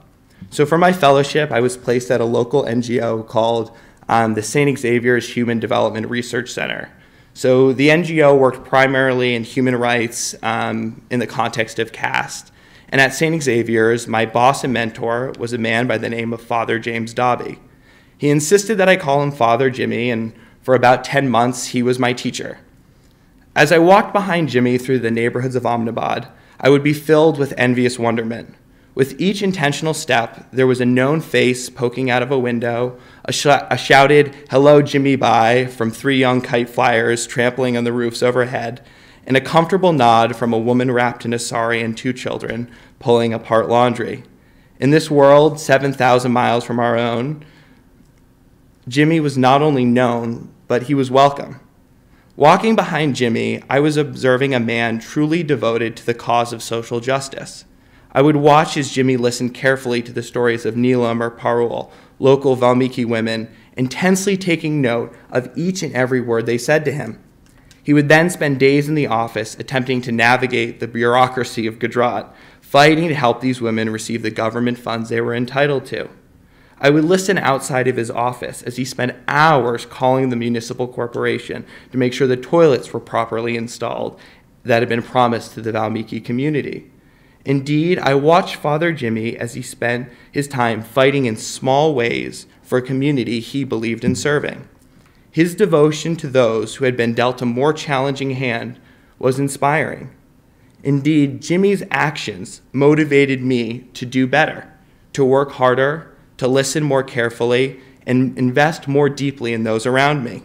So for my fellowship, I was placed at a local NGO called the St. Xavier's Human Development Research Center. So the NGO worked primarily in human rights in the context of caste. And at St. Xavier's, my boss and mentor was a man by the name of Father James Dobby. He insisted that I call him Father Jimmy, and for about 10 months, he was my teacher. As I walked behind Jimmy through the neighborhoods of Ahmedabad, I would be filled with envious wonderment. With each intentional step, there was a known face poking out of a window, a shouted, "Hello, Jimmy, bye," from 3 young kite flyers trampling on the roofs overhead, and a comfortable nod from a woman wrapped in a sari and 2 children pulling apart laundry. In this world, 7,000 miles from our own, Jimmy was not only known, but he was welcome. Walking behind Jimmy, I was observing a man truly devoted to the cause of social justice. I would watch as Jimmy listened carefully to the stories of Neelam or Parul, local Valmiki women, intensely taking note of each and every word they said to him. He would then spend days in the office attempting to navigate the bureaucracy of Gujarat, fighting to help these women receive the government funds they were entitled to. I would listen outside of his office as he spent hours calling the municipal corporation to make sure the toilets were properly installed that had been promised to the Valmiki community. Indeed, I watched Father Jimmy as he spent his time fighting in small ways for a community he believed in serving. His devotion to those who had been dealt a more challenging hand was inspiring. Indeed, Jimmy's actions motivated me to do better, to work harder, to listen more carefully, and invest more deeply in those around me.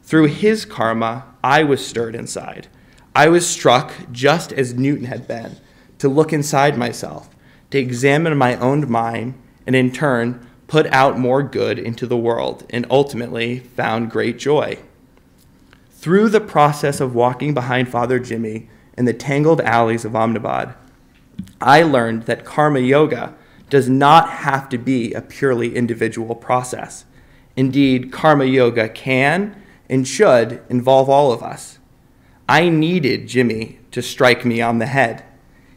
Through his karma, I was stirred inside. I was struck, just as Newton had been, to look inside myself, to examine my own mind, and in turn, put out more good into the world, and ultimately found great joy. Through the process of walking behind Father Jimmy in the tangled alleys of Ahmedabad, I learned that karma yoga does not have to be a purely individual process. Indeed, karma yoga can and should involve all of us. I needed Jimmy to strike me on the head.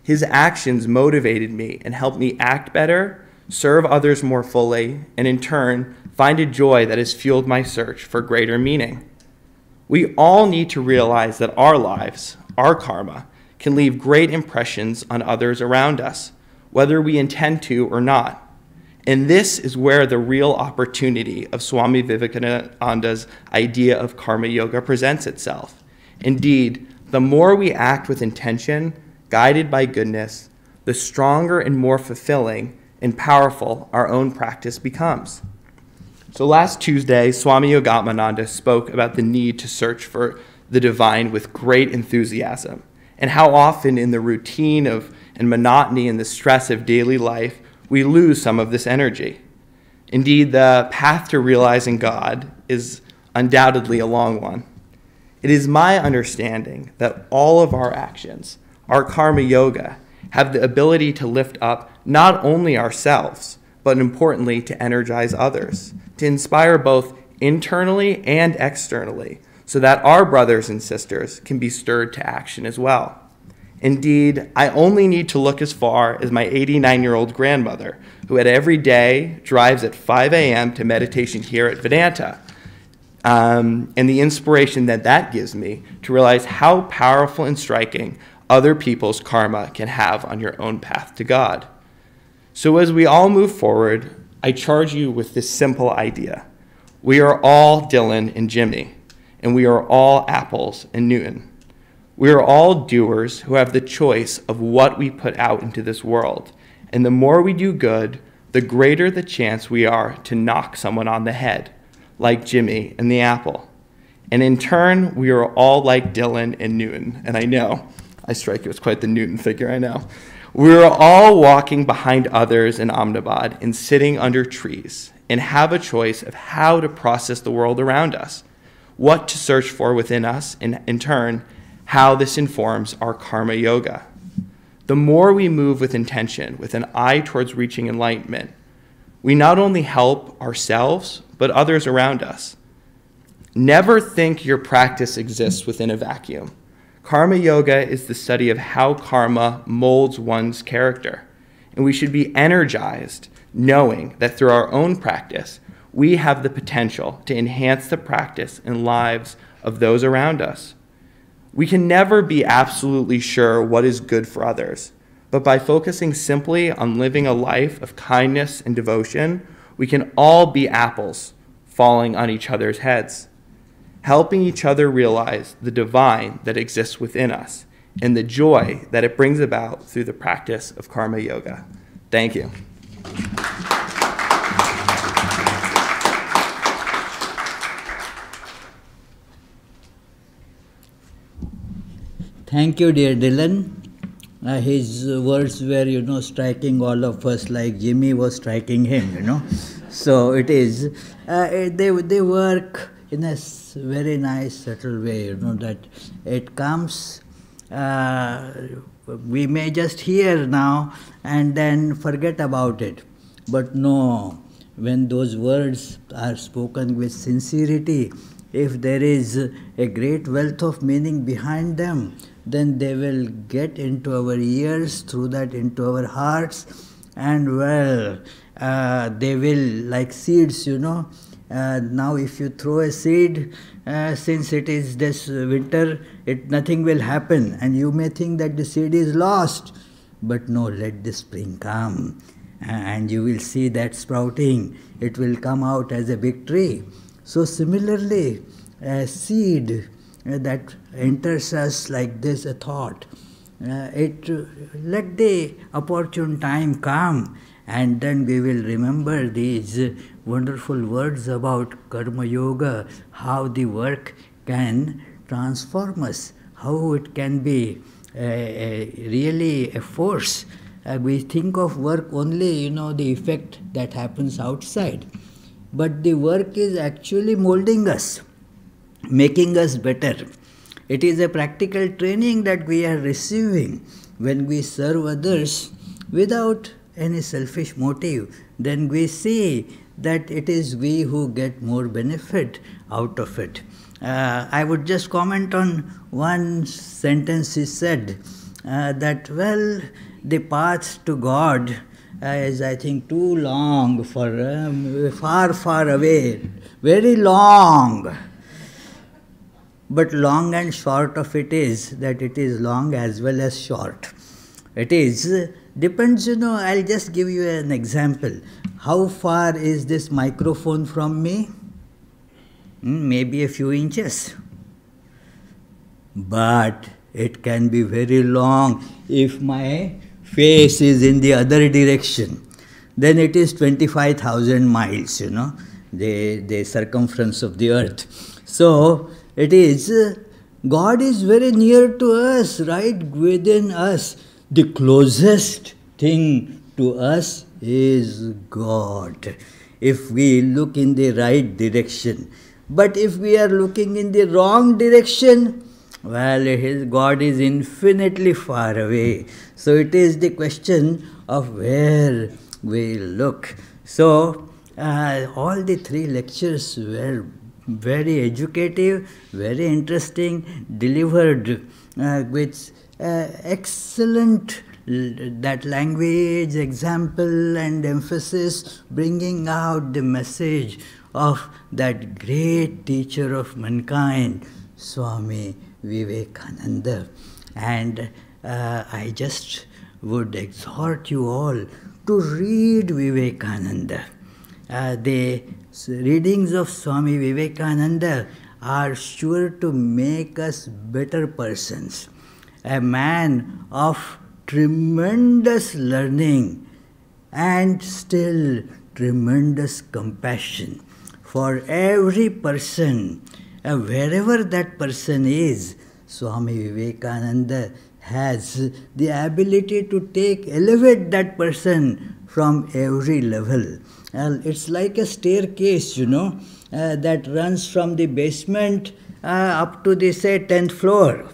His actions motivated me and helped me act better, serve others more fully, and in turn, find a joy that has fueled my search for greater meaning. We all need to realize that our lives, our karma, can leave great impressions on others around us, whether we intend to or not. And this is where the real opportunity of Swami Vivekananda's idea of karma yoga presents itself. Indeed, the more we act with intention, guided by goodness, the stronger and more fulfilling and powerful our own practice becomes. So last Tuesday, Swami Yogatmananda spoke about the need to search for the divine with great enthusiasm, and how often in the routine and monotony and the stress of daily life, we lose some of this energy. Indeed, the path to realizing God is undoubtedly a long one. It is my understanding that all of our actions, our karma yoga, have the ability to lift up not only ourselves, but importantly, to energize others, to inspire both internally and externally, so that our brothers and sisters can be stirred to action as well. Indeed, I only need to look as far as my 89-year-old grandmother, who at every day drives at 5 a.m. to meditation here at Vedanta, and the inspiration that gives me to realize how powerful and striking other people's karma can have on your own path to God. So as we all move forward, I charge you with this simple idea. We are all Dylan and Jimmy, and we are all Apples and Newton. We are all doers who have the choice of what we put out into this world, and the more we do good, the greater the chance we are to knock someone on the head, like Jimmy and the apple. And in turn, we are all like Dylan and Newton. And I know, I strike you as quite the Newton figure, I know. We are all walking behind others in Ahmedabad and sitting under trees and have a choice of how to process the world around us, what to search for within us, and in turn, how this informs our karma yoga. The more we move with intention, with an eye towards reaching enlightenment, we not only help ourselves, but others around us. Never think your practice exists within a vacuum. Karma yoga is the study of how karma molds one's character, and we should be energized knowing that through our own practice, we have the potential to enhance the practice and lives of those around us. We can never be absolutely sure what is good for others, but by focusing simply on living a life of kindness and devotion, we can all be apples falling on each other's heads, helping each other realize the divine that exists within us and the joy that it brings about through the practice of karma yoga. Thank you. Thank you, dear Dylan. His words were, striking all of us like Jimmy was striking him, So it is, they work in a very nice, subtle way, that it comes, we may just hear now and then forget about it. But no, when those words are spoken with sincerity, if there is a great wealth of meaning behind them, then they will get into our ears, through that into our hearts, and they will, like seeds, now if you throw a seed, since it is this winter, nothing will happen, and you may think that the seed is lost, but no, let the spring come, and you will see that sprouting, it will come out as a big tree. So similarly, a seed that enters us like this, a thought, let the opportune time come, and then we will remember these wonderful words about karma yoga, how the work can transform us, how it can be really a force. We think of work only, the effect that happens outside, but the work is actually molding us, making us better. It is a practical training that we are receiving when we serve others without any selfish motive. Then we see that it is we who get more benefit out of it. I would just comment on one sentence he said, that, the path to God is, I think, too long for far, far away, very long. But long and short of it is that it is long as well as short. It is, depends, I'll just give you an example. How far is this microphone from me? Maybe a few inches. But it can be very long if my face is in the other direction. Then it is 25,000 miles, the circumference of the earth. So, it is, God is very near to us, right within us. The closest thing to us is God, if we look in the right direction. But if we are looking in the wrong direction, God is infinitely far away. So it is the question of where we look. So all the three lectures were very educative, very interesting, delivered with excellent that language, example and emphasis, bringing out the message of that great teacher of mankind, Swami Vivekananda. And I just would exhort you all to read Vivekananda. The readings of Swami Vivekananda are sure to make us better persons. A man of tremendous learning and still tremendous compassion for every person. Wherever that person is, Swami Vivekananda has the ability to elevate that person from every level. It's like a staircase, that runs from the basement up to the, say, 10th floor.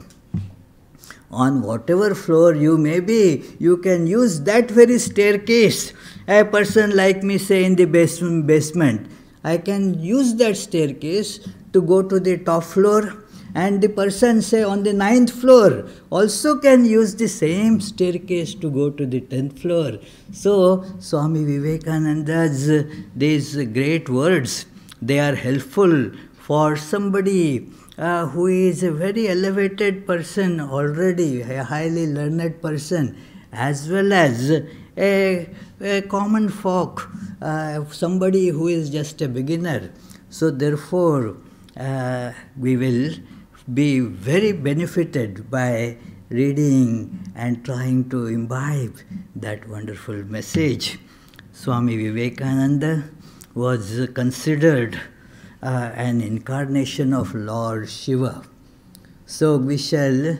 On whatever floor you may be, you can use that very staircase. A person like me, say, in the basement, I can use that staircase to go to the top floor, and the person, say, on the 9th floor also can use the same staircase to go to the 10th floor. So, Swami Vivekananda's these great words, they are helpful for somebody who is a very elevated person already, a highly learned person, as well as a common folk, somebody who is just a beginner. So therefore, we will be very benefited by reading and trying to imbibe that wonderful message. Swami Vivekananda was considered an incarnation of Lord Shiva. So we shall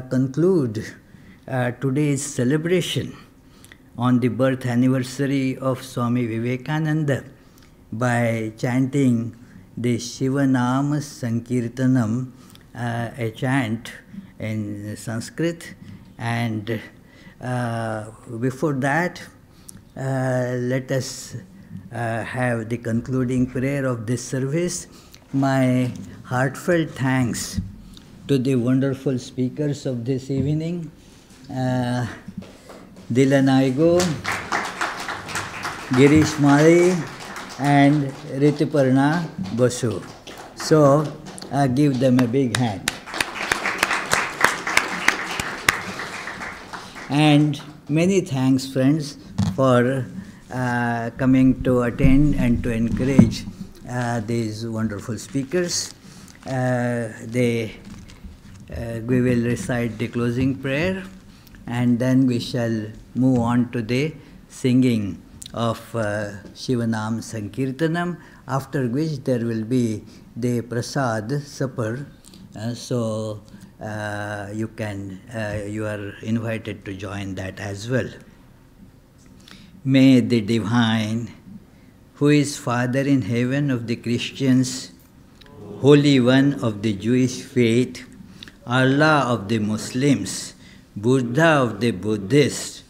conclude today's celebration on the birth anniversary of Swami Vivekananda by chanting the Shivanama Sankirtanam, a chant in Sanskrit. And before that, let us have the concluding prayer of this service. My heartfelt thanks to the wonderful speakers of this evening, Dilan Aigo, Girish Mari, and Rituparna Basu. So, give them a big hand. And many thanks, friends, for coming to attend and to encourage these wonderful speakers. We will recite the closing prayer, and then we shall move on to the singing of Shivanam Sankirtanam, after which there will be the Prasad supper. So you are invited to join that as well. May the Divine, who is Father in heaven of the Christians, Holy One of the Jewish faith, Allah of the Muslims, Buddha of the Buddhists,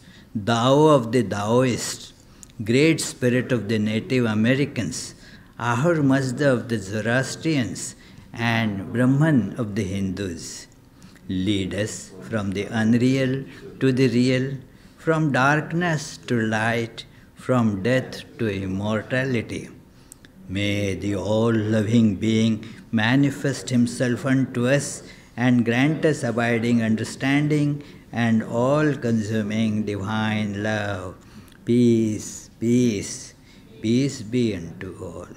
Tao of the Taoists, Great Spirit of the Native Americans, Ahur Mazda of the Zoroastrians, and Brahman of the Hindus, lead us from the unreal to the real, from darkness to light, from death to immortality. May the all-loving being manifest himself unto us and grant us abiding understanding and all-consuming divine love. Peace, peace, peace be unto all.